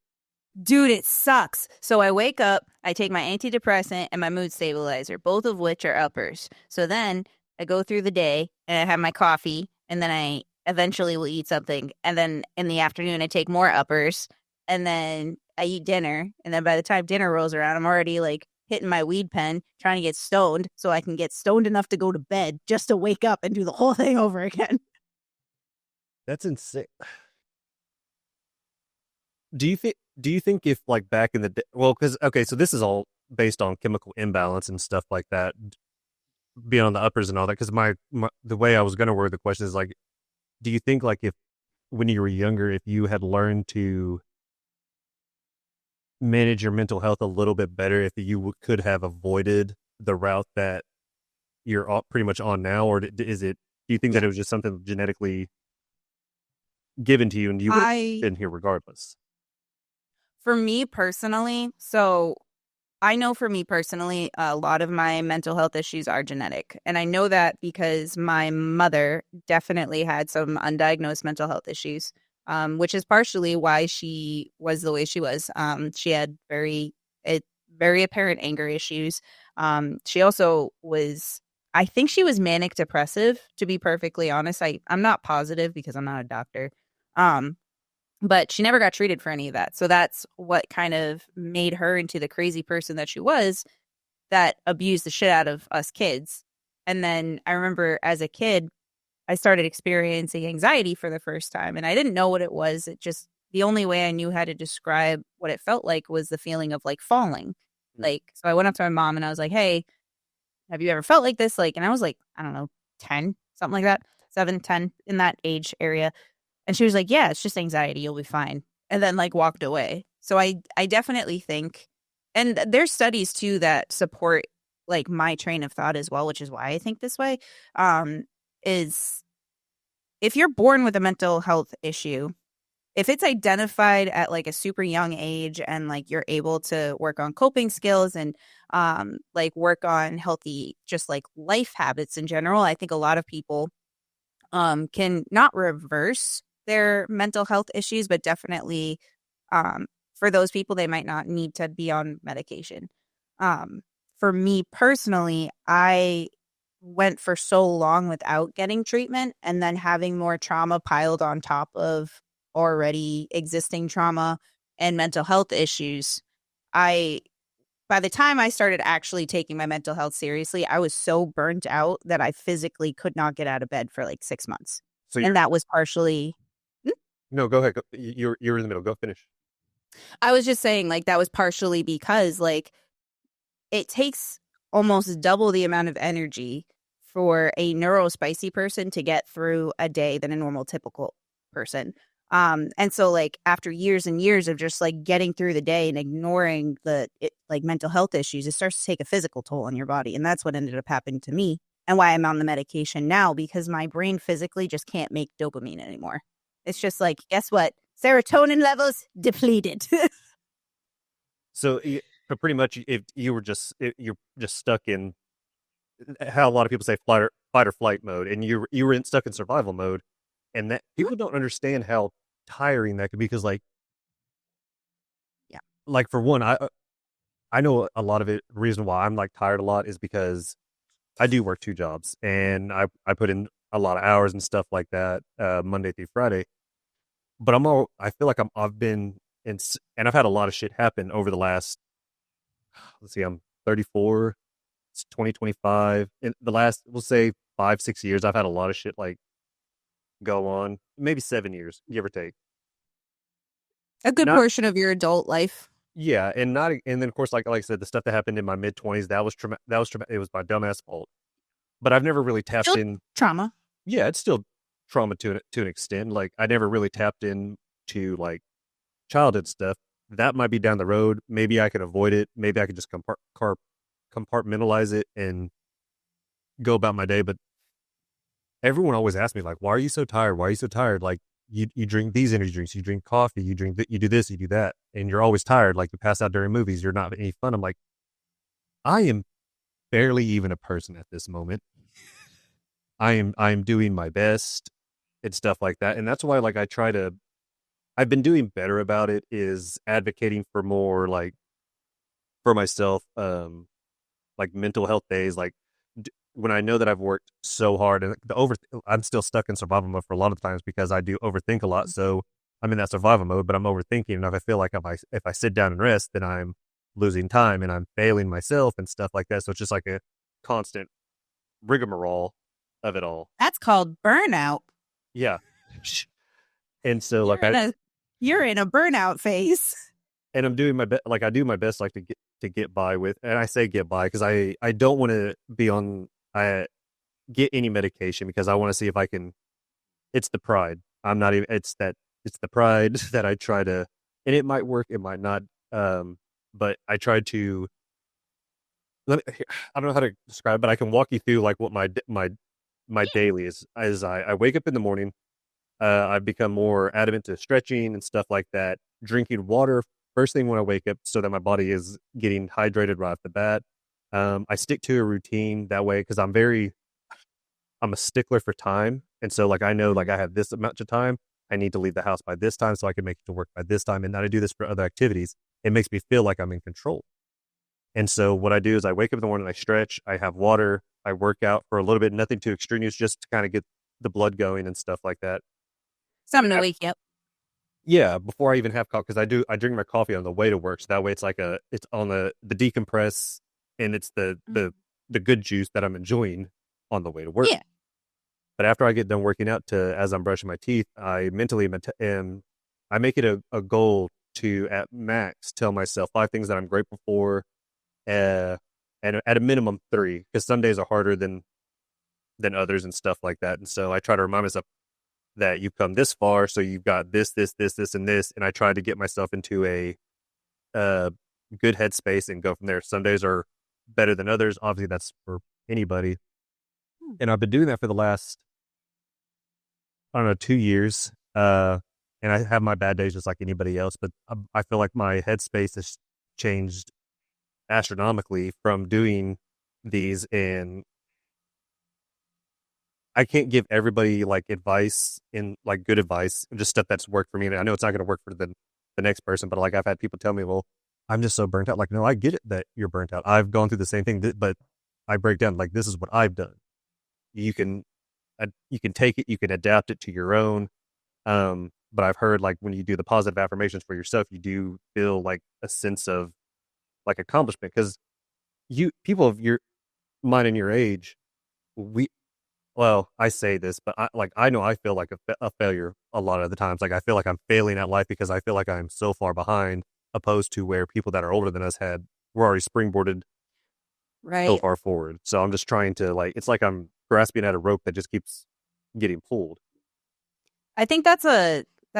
Dude, it sucks. So I wake up, I take my antidepressant and my mood stabilizer, both of which are uppers. So then I go through the day and I have my coffee, and then I eventually will eat something. And then in the afternoon, I take more uppers, and then I eat dinner. And then by the time dinner rolls around, I'm already like hitting my weed pen, trying to get stoned so I can get stoned enough to go to bed just to wake up and do the whole thing over again. That's insane. Do you think if like back in the day, well, because okay, so this is all based on chemical imbalance and stuff like that, being on the uppers and all that. Because the way I was going to word the question is like, do you think like if when you were younger, if you had learned to manage your mental health a little bit better, if you could have avoided the route that you're pretty much on now, or is it? Do you think that it was just something genetically given to you and you would have been here regardless? For me personally, so I know for me personally, a lot of my mental health issues are genetic. And I know that because my mother definitely had some undiagnosed mental health issues, which is partially why she was the way she was. She had very apparent anger issues. She also was, I think she was manic depressive, to be perfectly honest. I'm not positive because I'm not a doctor. But she never got treated for any of that. So that's what kind of made her into the crazy person that she was, that abused the shit out of us kids. And then I remember as a kid, I started experiencing anxiety for the first time. And I didn't know what it was. It just, the only way I knew how to describe what it felt like was the feeling of like falling. Like, so I went up to my mom and I was like, hey, have you ever felt like this? Like, and I was like, I don't know, 10, something like that, 7, 10, in that age area. And she was like, yeah, it's just anxiety. You'll be fine. And then like walked away. So I definitely think, and there's studies too that support like my train of thought as well, which is why I think this way, is if you're born with a mental health issue, if it's identified at like a super young age and like you're able to work on coping skills and like work on healthy, just like life habits in general, I think a lot of people can not reverse their mental health issues, but definitely for those people, they might not need to be on medication. For me personally, I went for so long without getting treatment and then having more trauma piled on top of already existing trauma and mental health issues. By the time I started actually taking my mental health seriously, I was so burnt out that I physically could not get out of bed for like 6 months. And that was partially... No, go ahead. You're in the middle. Go finish. I was just saying, like, that was partially because, like, it takes almost double the amount of energy for a neurospicy person to get through a day than a normal typical person. And so, like, after years and years of just, like, getting through the day and ignoring like, mental health issues, it starts to take a physical toll on your body. And that's what ended up happening to me and why I'm on the medication now, because my brain physically just can't make dopamine anymore. It's just like, guess what? Serotonin levels depleted. So pretty much, if you were you're just stuck in how a lot of people say fight or flight mode, and you were stuck in survival mode, and that people don't understand how tiring that could be, because like, yeah, like for one, I know a lot of it. Reason why I'm like tired a lot is because I do work 2 jobs, and I put in a lot of hours and stuff like that, Monday through Friday. But I feel like I've been in, and I've had a lot of shit happen over the last, let's see, I'm 34. It's 2025. In the last, we'll say 5-6 years, I've had a lot of shit like go on. Maybe 7 years, give or take. A good Not portion of your adult life. Yeah, and not and then of course like I said, the stuff that happened in my mid-20s, that was it was my dumbass fault. But I've never really tapped Still in. trauma. Yeah, it's still trauma to an extent. Like I never really tapped into like childhood stuff. That might be down the road. Maybe I could avoid it. Maybe I could just compartmentalize it and go about my day. But everyone always asks me like, "Why are you so tired? Why are you so tired?" Like you drink these energy drinks, you drink coffee, you do this, you do that, and you're always tired. Like you pass out during movies. You're not any fun. I'm like, I am barely even a person at this moment. I'm doing my best and stuff like that, and that's why like I've been doing better about it. Is advocating for more like for myself, like mental health days, like when I know that I've worked so hard and I'm still stuck in survival mode for a lot of times because I do overthink a lot. So I'm in that survival mode, but I'm overthinking. And if I feel like if I sit down and rest, then I'm losing time and I'm failing myself and stuff like that. So it's just like a constant rigmarole of it all. That's called burnout. Yeah. And so like You're in a burnout phase. and I'm doing my best. Like I do my best, like to get by with, and I say get by because I don't want to be on. I get any medication because I want to see if I can. It's the pride. I'm not even. It's the pride that I try to, and it might work, it might not. But I try to. I don't know how to describe it, but I can walk you through like what my daily is. As I wake up in the morning, I've become more adamant to stretching and stuff like that. Drinking water first thing when I wake up so that my body is getting hydrated right off the bat. I stick to a routine that way because I'm a stickler for time. And so like I know like I have this amount of time. I need to leave the house by this time so I can make it to work by this time. And then I do this for other activities. It makes me feel like I'm in control. And so what I do is I wake up in the morning, I stretch, I have water, I work out for a little bit, nothing too extraneous, just to kind of get the blood going and stuff like that. Something to wake you up. Yeah, before I even have coffee, because I drink my coffee on the way to work, so that way it's like it's on the decompress, and it's the good juice that I'm enjoying on the way to work. Yeah. But after I get done working out, as I'm brushing my teeth, I mentally I make it a goal to at max tell myself 5 things that I'm grateful for, and at a minimum 3, because some days are harder than others and stuff like that. And so I try to remind myself that you've come this far, so you've got this, and this, and I try to get myself into a good headspace and go from there. Some days are better than others. Obviously, that's for anybody. And I've been doing that for the last, I don't know, 2 years. And I have my bad days just like anybody else, but I feel like my headspace has changed astronomically from doing these, and I can't give everybody like advice in like good advice, just stuff that's worked for me. And I know it's not going to work for the next person, but like I've had people tell me, well, I'm just so burnt out. Like, no, I get it that you're burnt out. I've gone through the same thing, but I break down like, this is what I've done. You can take it, you can adapt it to your own. But I've heard like when you do the positive affirmations for yourself, you do feel like a sense of like accomplishment, because people of your mine and your age, well, I say this, but I know I feel like a failure a lot of the times. Like I feel like I'm failing at life because I feel like I'm so far behind, opposed to where people that are older than us were already springboarded so far forward. So I'm just trying to like, it's like I'm grasping at a rope that just keeps getting pulled. I think that's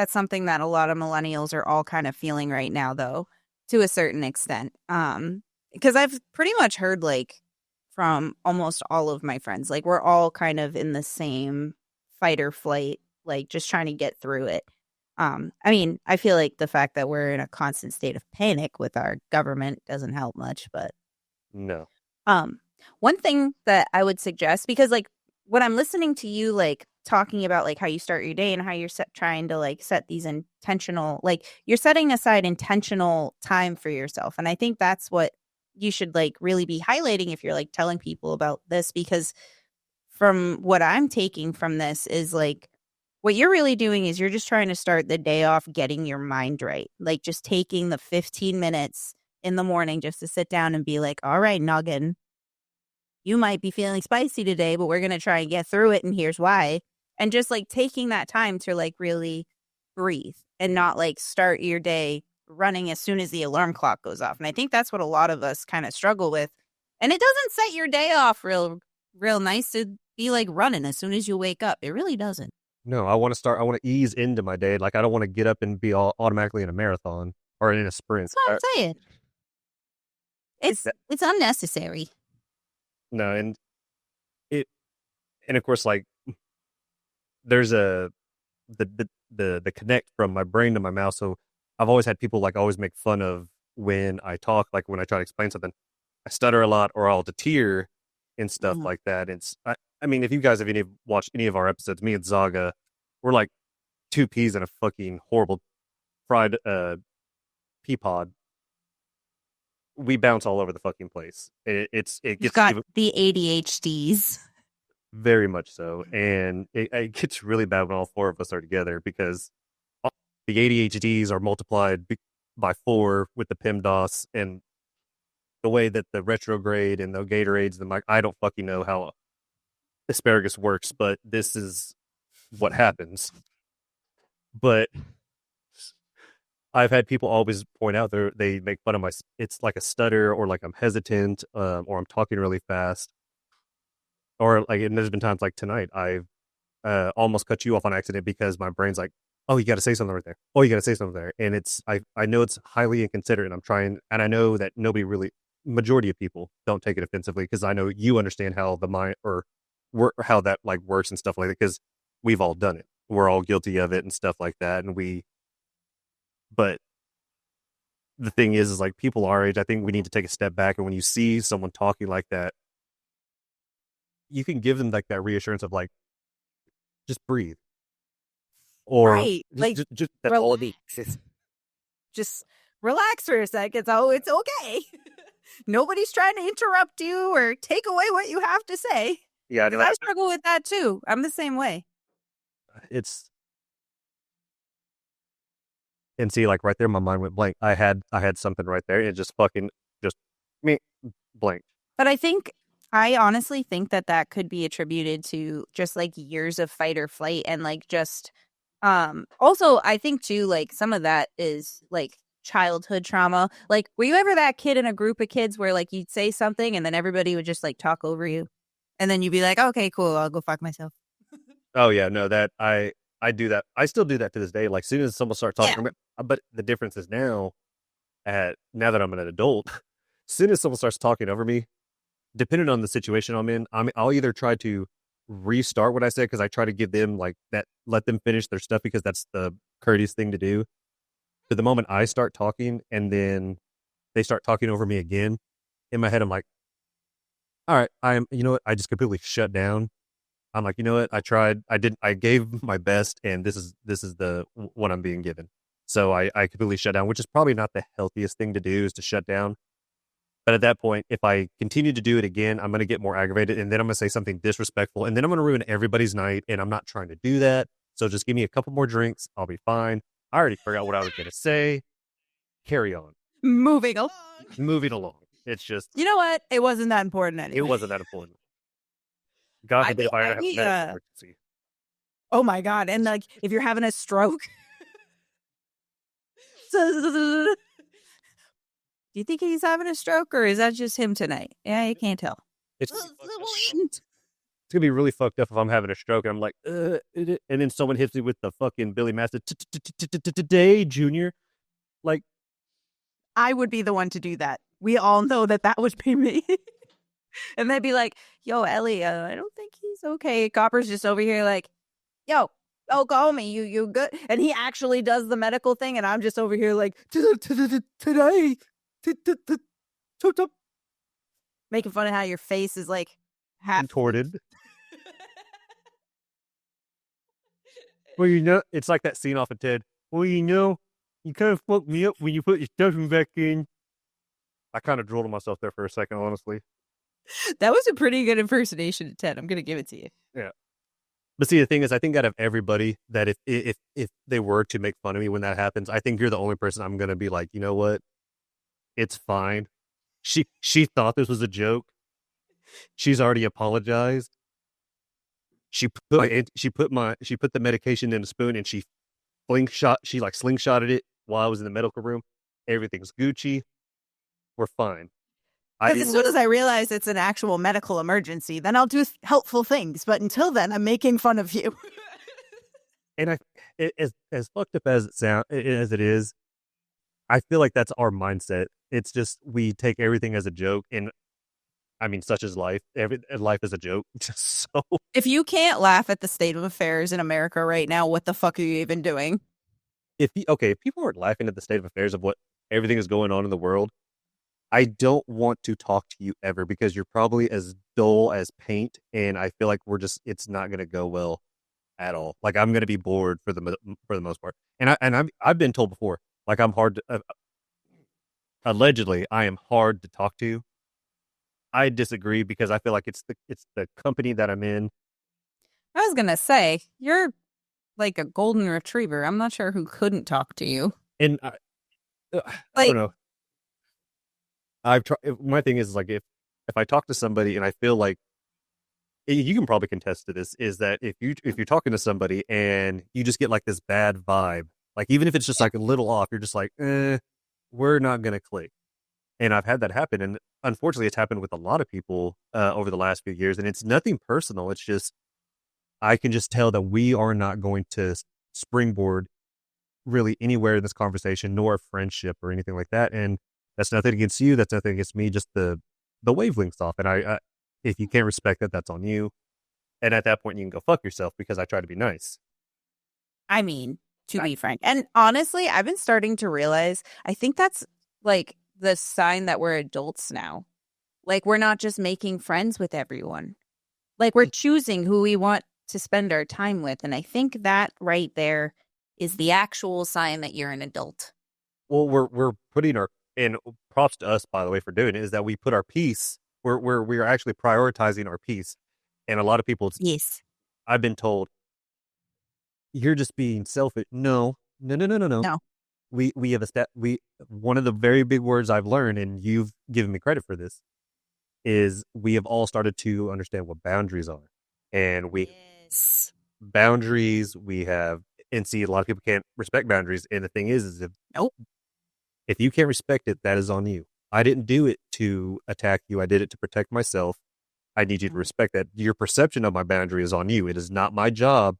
something that a lot of millennials are all kind of feeling right now, though, to a certain extent. Because I've pretty much heard like from almost all of my friends, like we're all kind of in the same fight or flight, like just trying to get through it. I mean, I feel like the fact that we're in a constant state of panic with our government doesn't help much, but no. One thing that I would suggest, because like when I'm listening to you like talking about like how you start your day and how you're trying to like set these intentional, like you're setting aside intentional time for yourself, and I think that's what you should like really be highlighting if you're like telling people about this, because from what I'm taking from this is like what you're really doing is you're just trying to start the day off getting your mind right, like just taking the 15 minutes in the morning just to sit down and be like, all right, noggin, you might be feeling spicy today, but we're going to try and get through it. And here's why. And just like taking that time to like really breathe and not like start your day running as soon as the alarm clock goes off. And I think that's what a lot of us kind of struggle with. And it doesn't set your day off real nice to be like running as soon as you wake up. It really doesn't. No, I want to ease into my day. Like, I don't want to get up and be all automatically in a marathon or in a sprint. That's what I'm saying. It's unnecessary. No, and of course, like, there's the connect from my brain to my mouth. So I've always had people like always make fun of when I talk, like when I try to explain something, I stutter a lot or I'll deter and stuff like that. And I mean, if you guys have watched any of our episodes, me and Zaga, we're like two peas in a fucking horrible fried pea pod. We bounce all over the fucking place. It You've gets got the ADHDs. very much so, and it gets really bad when all four of us are together because the ADHDs are multiplied by 4 with the PEMDAS and the way that the retrograde and the Gatorades and I don't fucking know how asparagus works, but this is what happens. But I've had people always point out they make fun of it's like a stutter or like I'm hesitant or I'm talking really fast. Or like, and there's been times like tonight, I've almost cut you off on accident because my brain's like, oh, you got to say something right there. Oh, you got to say something there. And I know it's highly inconsiderate and I'm trying, and I know that majority of people don't take it offensively because I know you understand how the mind or how that like works and stuff like that because we've all done it. We're all guilty of it and stuff like that. But the thing is like people our age, I think we need to take a step back. And when you see someone talking like that, you can give them like that reassurance of like, just breathe. Or right. Like, just that's all it is. Just relax for a second. Oh, it's okay. Nobody's trying to interrupt you or take away what you have to say. Yeah, I struggle with that too. I'm the same way. And see, like right there, my mind went blank. I had something right there. It just me blank. But I honestly think that could be attributed to just like years of fight or flight and like just also I think too like some of that is like childhood trauma. Like, were you ever that kid in a group of kids where like you'd say something and then everybody would just like talk over you and then you'd be like, okay, cool, I'll go fuck myself? Oh yeah, no, that I do that. I still do that to this day. Like, as soon as someone starts talking, but the difference is now that I'm an adult, as soon as someone starts talking over me, depending on the situation I'm in, I'll either try to restart what I said because I try to give them like that, let them finish their stuff because that's the courteous thing to do. But the moment I start talking and then they start talking over me again, in my head I'm like, all right, you know what? I just completely shut down. I'm like, you know what? I gave my best, and this is what I'm being given. So I completely shut down, which is probably not the healthiest thing to do, is to shut down. But at that point, if I continue to do it again, I'm going to get more aggravated, and then I'm going to say something disrespectful, and then I'm going to ruin everybody's night, and I'm not trying to do that. So just give me a couple more drinks. I'll be fine. I already forgot what I was going to say. Carry on. Moving along. It's just... You know what? It wasn't that important anyway. It wasn't that important. God forbid if I have a medical emergency. Oh my God. And like, if you're having a stroke... Do you think he's having a stroke, or is that just him tonight? Yeah, you can't tell. It's gonna be really fucked up if I'm having a stroke and I'm like, and then someone hits me with the fucking Billy Master today, Junior. Like, I would be the one to do that. We all know that would be me. And they'd be like, "Yo, Ellie, I don't think he's okay." Copper's just over here like, "Yo, call me. You good?" And he actually does the medical thing, and I'm just over here like, today. Making fun of how your face is like half contorted. Well, you know, it's like that scene off of Ted. Well, you know, you kind of fucked me up when you put your stuffing back in. I kind of drooled on myself there for a second, honestly. That was a pretty good impersonation of Ted. I'm gonna give it to you. Yeah. But see, the thing is, I think out of everybody, that if they were to make fun of me when that happens, I think you're the only person I'm gonna be like, you know what? It's fine. She thought this was a joke. she's already apologized. She put the medication in a spoon and she slingshotted it while I was in the medical room. Everything's Gucci. We're fine. Because as soon as I realize it's an actual medical emergency, then I'll do helpful things. But until then, I'm making fun of you. And as fucked up as it is, I feel like that's our mindset. It's just we take everything as a joke, and I mean, such is life. Life is a joke. So If you can't laugh at the state of affairs in America right now, what the fuck are you even doing? if people aren't laughing at the state of affairs of what everything is going on in the world, I don't want to talk to you ever because you're probably as dull as paint, and I feel like it's not going to go well at all. Like I'm going to be bored for the most part, and I've been told before, like I'm hard to, allegedly I am hard to talk to. I disagree because I feel like it's the company that I'm in. I was gonna say you're like a golden retriever. I'm not sure who couldn't talk to you. And I don't know. I've tried. My thing is like if I talk to somebody and I feel like you can probably contest to this, is that if you're talking to somebody and you just get like this bad vibe, like even if it's just like a little off, you're just like, we're not gonna click. And I've had that happen, and unfortunately, it's happened with a lot of people over the last few years. And it's nothing personal. It's just I can just tell that we are not going to springboard really anywhere in this conversation, nor a friendship or anything like that. And that's nothing against you. That's nothing against me. Just the wavelengths off. And I if you can't respect that, that's on you. And at that point, you can go fuck yourself because I try to be nice. I mean, to be frank. And honestly, I've been starting to realize, I think that's like the sign that we're adults now. Like we're not just making friends with everyone. Like we're choosing who we want to spend our time with. And I think that right there is the actual sign that you're an adult. Well, we're putting and props to us, by the way, for doing it, is that we put our peace, we're actually prioritizing our peace. And a lot of people, Yes. I've been told, you're just being selfish. No. No. We have one of the very big words I've learned, and you've given me credit for this, is we have all started to understand what boundaries are. And boundaries, and see, a lot of people can't respect boundaries. And the thing is if you can't respect it, that is on you. I didn't do it to attack you. I did it to protect myself. I need you to respect that. Your perception of my boundary is on you. It is not my job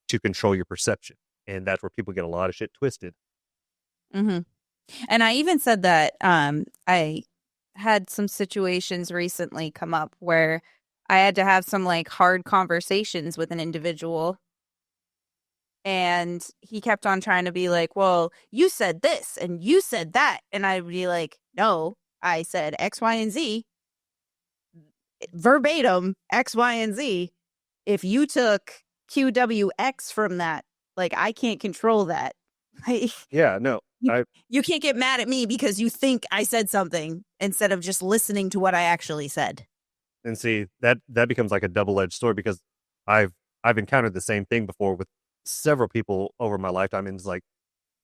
to control your perception. And that's where people get a lot of shit twisted. Mm-hmm. And I even said that I had some situations recently come up where I had to have some like hard conversations with an individual. And he kept on trying to be like, well, you said this and you said that. And I'd be like, no, I said X, Y, and Z. Verbatim, X, Y, and Z. If you took QWX from that, like I can't control that. Yeah, no. You can't get mad at me because you think I said something instead of just listening to what I actually said. And see, that becomes like a double-edged sword, because I've encountered the same thing before with several people over my lifetime, and it's like,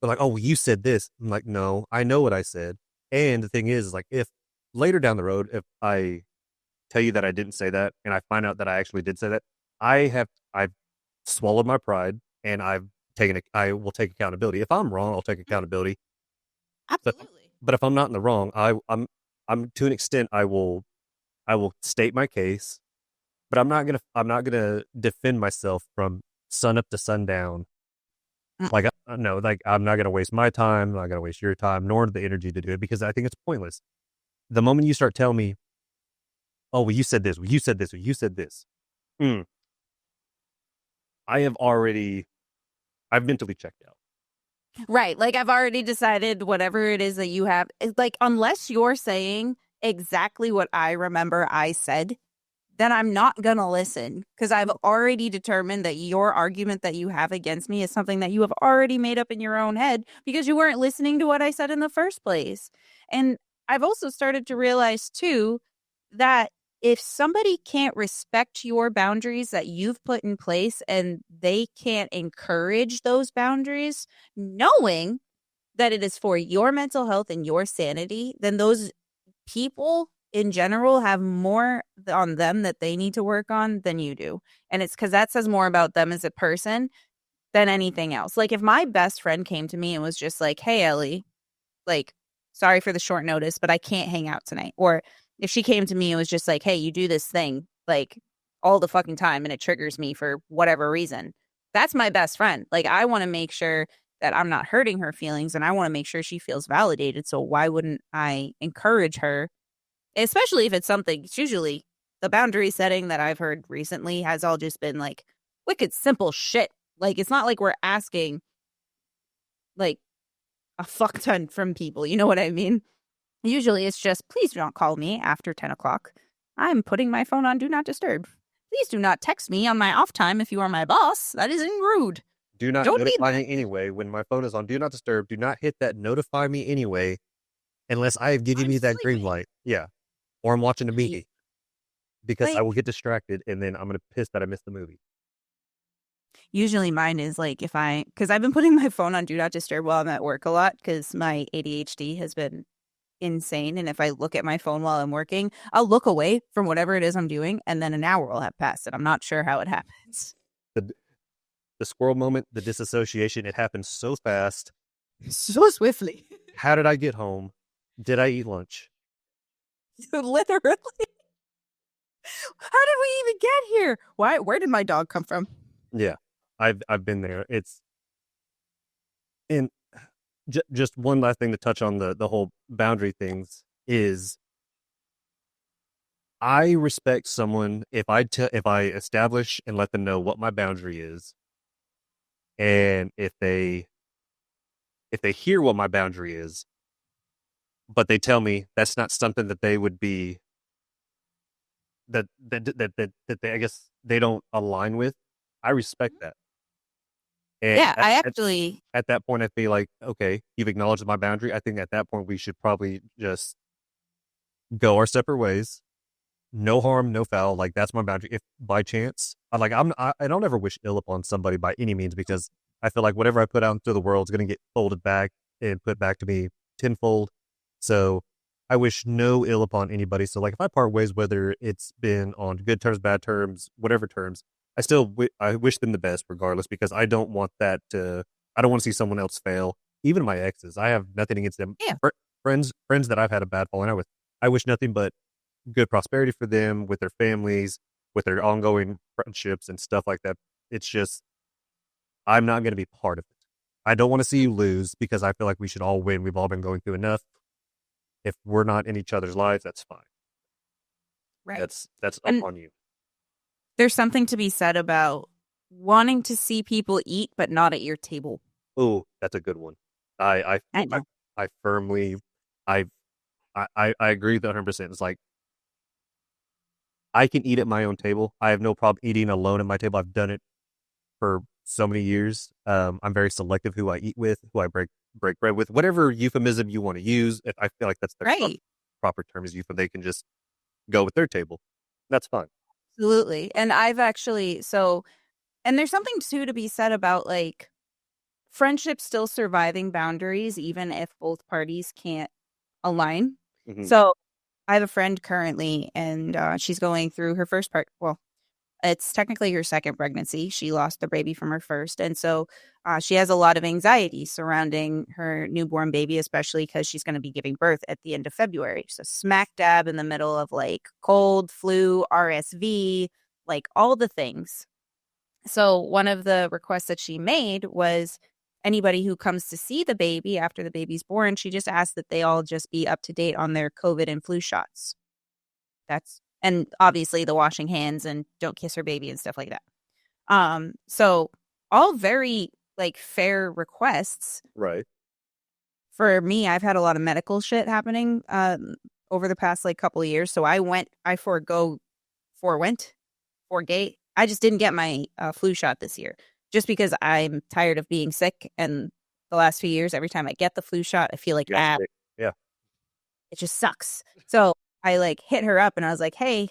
they're like, oh, well, you said this. I'm like, no, I know what I said. And the thing is like, if later down the road, if I tell you that I didn't say that and I find out that I actually did say that, I've swallowed my pride, and I will take accountability. If I'm wrong, I'll take accountability. Absolutely. But if I'm not in the wrong, I'm to an extent, I will state my case, but I'm not gonna defend myself from sun up to sundown. Like no, like I'm not gonna waste my time. I'm not gonna waste your time, nor the energy to do it, because I think it's pointless. The moment you start telling me, "Oh, well, you said this. Well, you said this. Well, you said this," I've mentally checked out. Right. Like I've already decided whatever it is that you have, like, unless you're saying exactly what I remember I said, then I'm not going to listen, because I've already determined that your argument that you have against me is something that you have already made up in your own head because you weren't listening to what I said in the first place. And I've also started to realize too that if somebody can't respect your boundaries that you've put in place, and they can't encourage those boundaries, knowing that it is for your mental health and your sanity, then those people in general have more on them that they need to work on than you do. And it's because that says more about them as a person than anything else. Like if my best friend came to me and was just like, hey, Ellie, like, sorry for the short notice, but I can't hang out tonight. Or if she came to me and was just like, hey, you do this thing like all the fucking time and it triggers me for whatever reason. That's my best friend. Like I want to make sure that I'm not hurting her feelings and I want to make sure she feels validated. So why wouldn't I encourage her? Especially if it's something, it's usually the boundary setting that I've heard recently has all just been like wicked simple shit. Like it's not like we're asking like a fuck ton from people. You know what I mean? Usually it's just, please don't call me after 10 o'clock. I'm putting my phone on Do Not Disturb. Please do not text me on my off time if you are my boss. That is rude. Do not Don't notify be me anyway. When my phone is on Do Not Disturb, do not hit that notify me anyway unless I have given I'm you that green sleeping. light. Yeah. Or I'm watching a Right. movie. Because I Like- will get distracted and then I'm going to piss that I missed the movie. Usually mine is like because I've been putting my phone on Do Not Disturb while I'm at work a lot because my ADHD has been insane. And if I look at my phone while I'm working, I'll look away from whatever it is I'm doing and then an hour will have passed and I'm not sure how it happens. The squirrel moment, the disassociation, it happened so fast. So swiftly. How did I get home? Did I eat lunch? Literally. How did we even get here? Where did my dog come from? Yeah. I've been there. It's and just one last thing to touch on the whole boundary things is I respect someone if I establish and let them know what my boundary is, and if they hear what my boundary is, but they tell me that's not something that they would be that they I guess they don't align with, I respect that. And Yeah, I at actually that point, I'd be like, okay, you've acknowledged my boundary. I think at that point, we should probably just go our separate ways. No harm, no foul. Like, that's my boundary. If by chance, I don't ever wish ill upon somebody by any means because I feel like whatever I put out into the world is going to get folded back and put back to me tenfold. So I wish no ill upon anybody. So, like, if I part ways, whether it's been on good terms, bad terms, whatever terms, I wish them the best regardless because I don't want I don't want to see someone else fail. Even my exes, I have nothing against them. Yeah. Friends that I've had a bad falling out with, I wish nothing but good prosperity for them with their families, with their ongoing friendships and stuff like that. It's just, I'm not going to be part of it. I don't want to see you lose because I feel like we should all win. We've all been going through enough. If we're not in each other's lives, that's fine. right. That's up And- on you. There's something to be said about wanting to see people eat, but not at your table. Oh, that's a good one. I know. I firmly, I agree with that 100%. It's like, I can eat at my own table. I have no problem eating alone at my table. I've done it for so many years. I'm very selective who I eat with, who I break bread with, whatever euphemism you want to use. If I feel like that's the Right. proper term is euphemism, they can just go with their table. That's fine. Absolutely. And I've actually, and there's something too to be said about like friendship still surviving boundaries, even if both parties can't align. Mhm. So I have a friend currently, and she's going through her first part. Well, it's technically her second pregnancy. She lost a baby from her first. And so she has a lot of anxiety surrounding her newborn baby, especially because she's going to be giving birth at the end of February. So smack dab in the middle of like cold, flu, RSV, like all the things. So one of the requests that she made was anybody who comes to see the baby after the baby's born, she just asked that they all just be up to date on their COVID and flu shots. And obviously the washing hands and don't kiss her baby and stuff like that. So all very like fair requests. Right. For me, I've had a lot of medical shit happening over the past like couple of years. So I just didn't get my flu shot this year just because I'm tired of being sick. And the last few years, every time I get the flu shot, I feel like, Yeah. it just sucks. So I like hit her up and I was like, hey,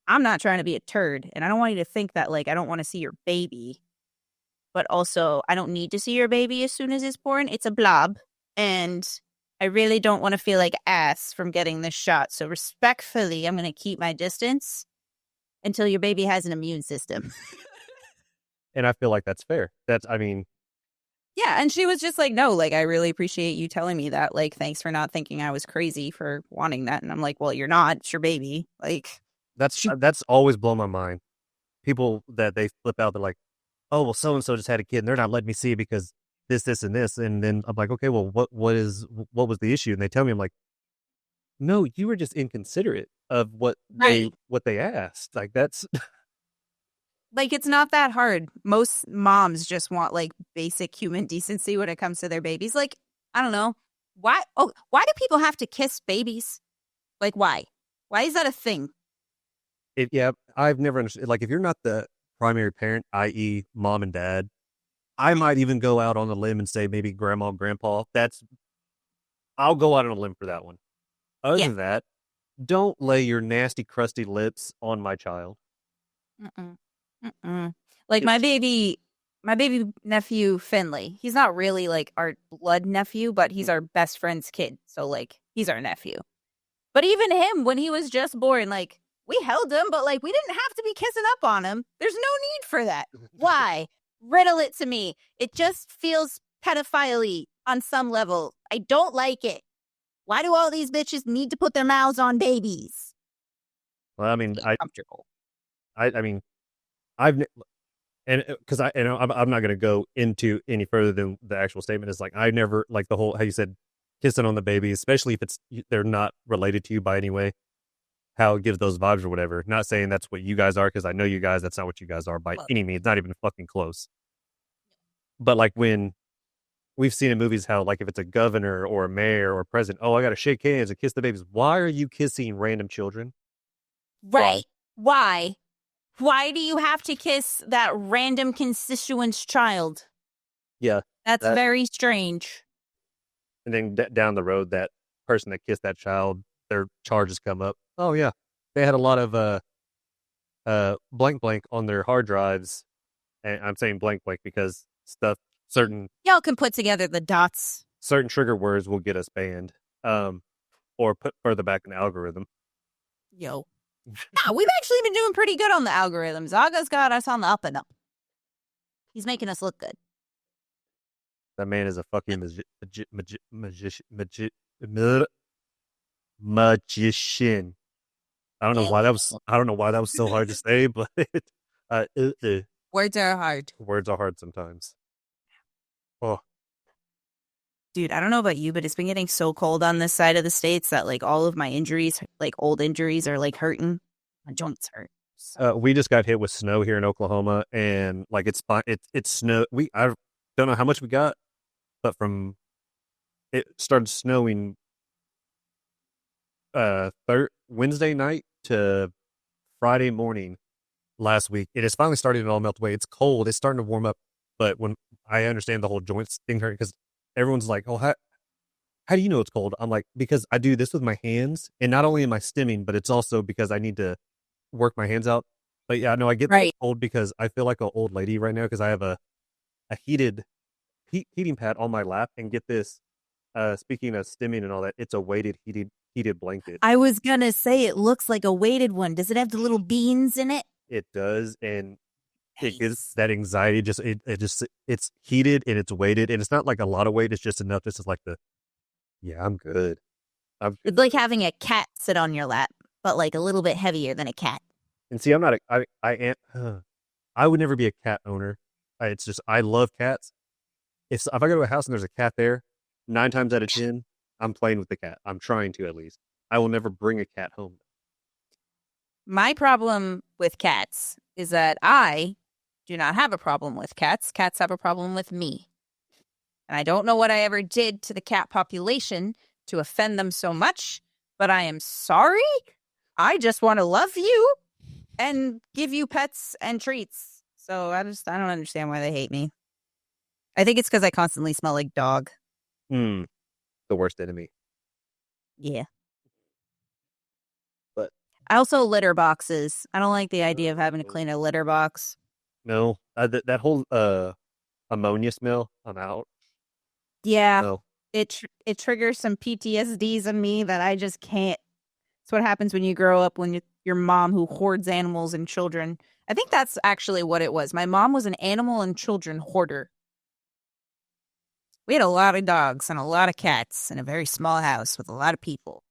I'm not trying to be a turd. And I don't want you to think that like I don't want to see your baby. But also I don't need to see your baby as soon as it's born. It's a blob. And I really don't want to feel like ass from getting this shot. So respectfully, I'm going to keep my distance until your baby has an immune system. And I feel like that's fair. I mean, Yeah, and she was just like, no, like, I really appreciate you telling me that. Like, thanks for not thinking I was crazy for wanting that. And I'm like, well, you're not. It's your baby. Like, that's always blown my mind. People that they flip out, they're like, oh, well, so-and-so just had a kid and they're not letting me see it because this, and this. And then I'm like, okay, well, what was the issue? And they tell me, I'm like, no, you were just inconsiderate of what Right. they asked. Like that's like, it's not that hard. Most moms just want like basic human decency when it comes to their babies. Like, I don't know. Why do people have to kiss babies? Like, why? Why is that a thing? yeah, I've never understood. Like if you're not the primary parent, i.e. mom and dad, I might even go out on a limb and say maybe grandma, grandpa. I'll go out on a limb for that one. Other than that, don't lay your nasty, crusty lips on my child. Mm-mm. Mm-mm. Like my baby nephew Finley. He's not really like our blood nephew, but he's our best friend's kid. So like he's our nephew. But even him, when he was just born, like we held him, but like we didn't have to be kissing up on him. There's no need for that. Why? Riddle it to me. It just feels pedophile-y on some level. I don't like it. Why do all these bitches need to put their mouths on babies? Well, I mean, Comfortable. I mean, I've and because I'm not going to go into any further than the actual statement. Is like I never like the whole how you said kissing on the baby, especially if they're not related to you by any way. How it gives those vibes or whatever. Not saying that's what you guys are, because I know you guys. That's not what you guys are by any means. Not even fucking close. But like when we've seen in movies how like if it's a governor or a mayor or a president, oh, I got to shake hands and kiss the babies. Why are you kissing random children? Right. Why? Why do you have to kiss that random constituent's child? Yeah. That's very strange. And then down the road, that person that kissed that child, their charges come up. Oh yeah, they had a lot of blank on their hard drives, and I'm saying blank because Y'all can put together the dots. certain trigger words will get us banned, or put further back in the algorithm. Yo. Nah, we've actually been doing pretty good on the algorithm. Zaga's got us on the up and up. He's making us look good. That man is a fucking magician. I don't know why that was so hard to say, but Words are hard. words are hard sometimes. Oh, Dude, I don't know about you, but it's been getting so cold on this side of the States that like all of my injuries, like old injuries, are like hurting. My joints hurt. we just got hit with snow here in Oklahoma, and like it's fine. It's snow. I don't know how much we got, but from it started snowing Wednesday night to Friday morning last week. It is finally starting to all melt away. It's cold. It's starting to warm up. But when I understand the whole joints thing hurt, because everyone's like, oh, how do you know it's cold? I'm like, because I do this with my hands, and not only am I stimming, but it's also because I need to work my hands out. But yeah, no, I get cold because I feel like an old lady right now because I have a heating pad on my lap, and get this. Speaking of stimming and all that, it's a weighted heated blanket. I was gonna say it looks like a weighted one. Does it have the little beans in it? It does, and it gives that anxiety. It's heated and it's weighted, and it's not like a lot of weight. It's just enough. This is like I'm good. It's like having a cat sit on your lap, but like a little bit heavier than a cat. And see, I'm not. I would never be a cat owner. It's just I love cats. If I go to a house and there's a cat there, 9 times out of 10, I'm playing with the cat. I'm trying to, at least. I will never bring a cat home. My problem with cats is that I do not have a problem with cats. Cats have a problem with me. And I don't know what I ever did to the cat population to offend them so much, but I am sorry. I just want to love you and give you pets and treats. So I don't understand why they hate me. I think it's because I constantly smell like dog. The worst enemy. Yeah. But I also litter boxes. I don't like the idea of having to clean a litter box. No, that whole ammonia smell, I'm out. Yeah. No. it triggers some PTSDs in me that I just can't. It's what happens when you grow up when your mom who hoards animals and children. I think that's actually what it was. My mom was an animal and children hoarder. We had a lot of dogs and a lot of cats in a very small house with a lot of people.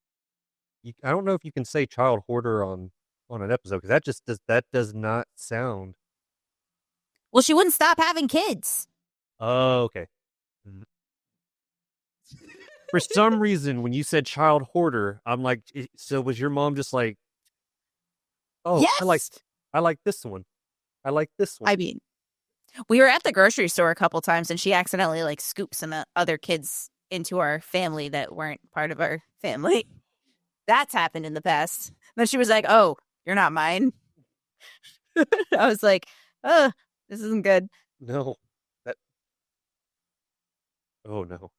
I don't know if you can say child hoarder on an episode because that does not sound. Well, she wouldn't stop having kids. Oh, okay. For some reason, when you said child hoarder, I'm like, so was your mom just like, oh, Yes. I like this one. I like this one. I mean, we were at the grocery store a couple times and she accidentally like scooped some other kids into our family that weren't part of our family. That's happened in the past. Then she was like, oh, you're not mine. I was like, oh, this isn't good. No. Oh no.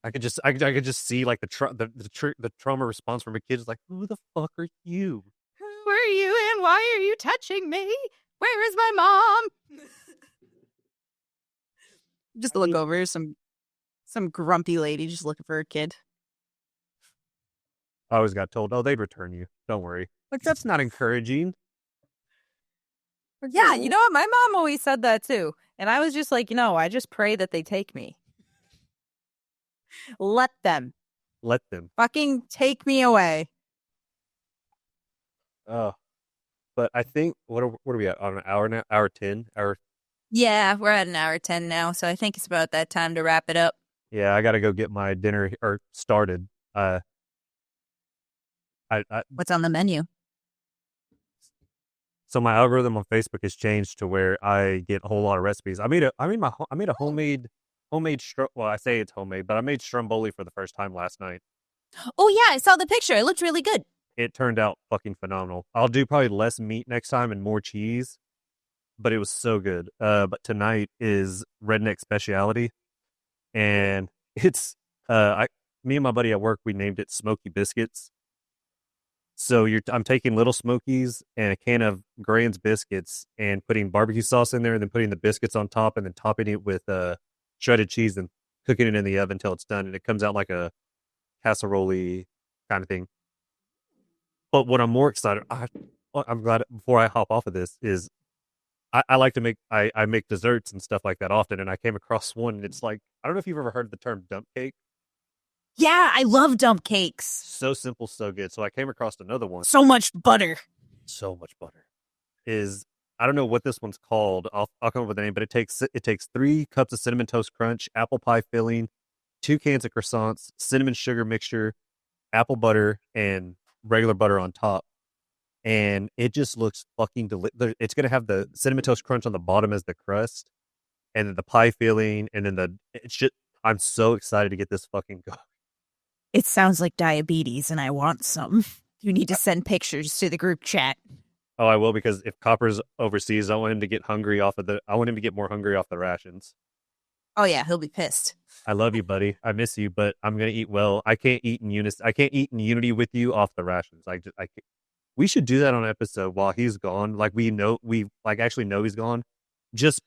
I could just see like the trauma response from a kid is like, who the fuck are you? Who are you and why are you touching me? Where is my mom? Just look over some grumpy lady just looking for a kid. I always got told, oh, they'd return you. Don't worry. Like, that's not encouraging. Yeah, you know what? My mom always said that too. And I was just like, I just pray that they take me. Let them. Let them. Fucking take me away. Oh. But I think, what are we at? On an hour now? Hour 10? Yeah, we're at an hour 10 now, so I think it's about that time to wrap it up. Yeah, I got to go get my dinner started. What's on the menu? So my algorithm on Facebook has changed to where I get a whole lot of recipes. I made a homemade well, I say it's homemade, but I made stromboli for the first time last night. Oh yeah, I saw the picture. It looked really good. It turned out fucking phenomenal. I'll do probably less meat next time and more cheese, but it was so good. But tonight is redneck speciality, and it's me and my buddy at work, we named it Smoky Biscuits. So I'm taking little Smokies and a can of Grand's biscuits and putting barbecue sauce in there, and then putting the biscuits on top, and then topping it with shredded cheese and cooking it in the oven until it's done, and it comes out like a casserole kind of thing. But what I'm more excited, I'm glad before I hop off of this is I like to make I make desserts and stuff like that often, and I came across one, and it's like, I don't know if you've ever heard the term dump cake. Yeah, I love dump cakes. So simple, so good. So I came across another one. So much butter. So much butter. I don't know what this one's called. I'll come up with a name, but it takes 3 cups of cinnamon toast crunch, apple pie filling, 2 cans of croissants, cinnamon sugar mixture, apple butter, and regular butter on top. And it just looks fucking delicious. It's gonna have the cinnamon toast crunch on the bottom as the crust, and then the pie filling, and then I'm so excited to get this fucking going. It sounds like diabetes and I want some. You need to send pictures to the group chat. Oh, I will, because if Copper's overseas, I want him to get I want him to get more hungry off the rations. Oh yeah, he'll be pissed. I love you, buddy. I miss you, but I'm gonna eat well. I can't eat in unity with you off the rations. We should do that on an episode while he's gone. Like, we actually know he's gone. Just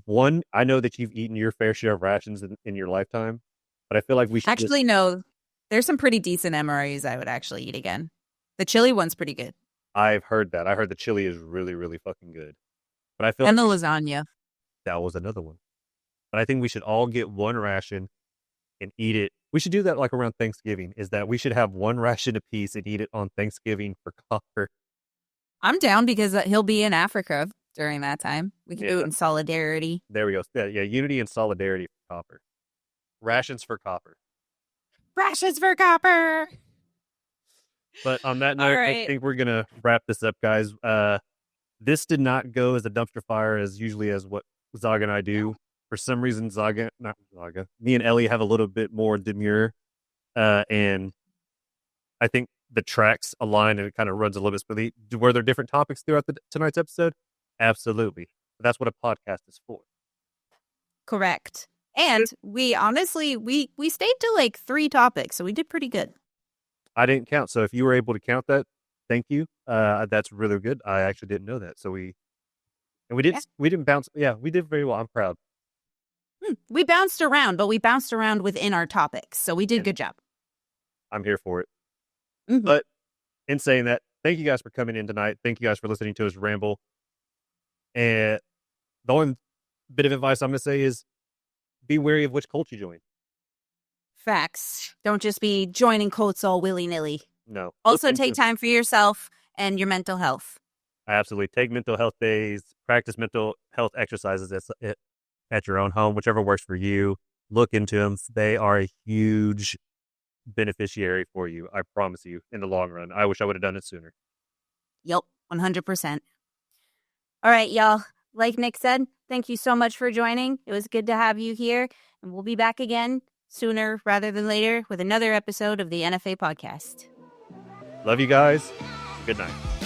one, I know that you've eaten your fair share of rations in your lifetime, but I feel like we should actually no. There's some pretty decent MREs I would actually eat again. The chili one's pretty good. I've heard that. I heard the chili is really, really fucking good. But I feel and the lasagna. That was another one. But I think we should all get one ration and eat it. We should do that like around Thanksgiving. Is that we should have one ration apiece and eat it on Thanksgiving for Copper. I'm down because he'll be in Africa during that time. We can do it in solidarity. There we go. Yeah, unity and solidarity for Copper. Rations for Copper. Rations for Copper. But on that note, right. I think we're going to wrap this up, guys. This did not go as a dumpster fire as usually as what Zaga and I do. For some reason, me and Ellie have a little bit more demure. And I think the tracks align and it kind of runs a little bit smoothly. Were there different topics throughout tonight's episode? Absolutely. But that's what a podcast is for. Correct. And we honestly, we stayed to like 3 topics, so we did pretty good. I didn't count, so if you were able to count that, thank you. That's really good. I actually didn't know that, so we didn't bounce. Yeah, we did very well. I'm proud. We bounced around, but we bounced around within our topics. So we did a good job. I'm here for it. Mhm. But in saying that, thank you guys for coming in tonight. Thank you guys for listening to us ramble. And the only bit of advice I'm going to say is be wary of which cult you join. Facts. Don't just be joining cults all willy-nilly. No. Also, Look into- take time for yourself and your mental health. Absolutely. Take mental health days. Practice mental health exercises at your own home, whichever works for you. Look into them. They are a huge beneficiary for you. I promise you, in the long run. I wish I would have done it sooner. Yep, 100%. All right, y'all. Like Nick said, thank you so much for joining. It was good to have you here. And we'll be back again sooner rather than later with another episode of the NFA podcast. Love you guys. Good night.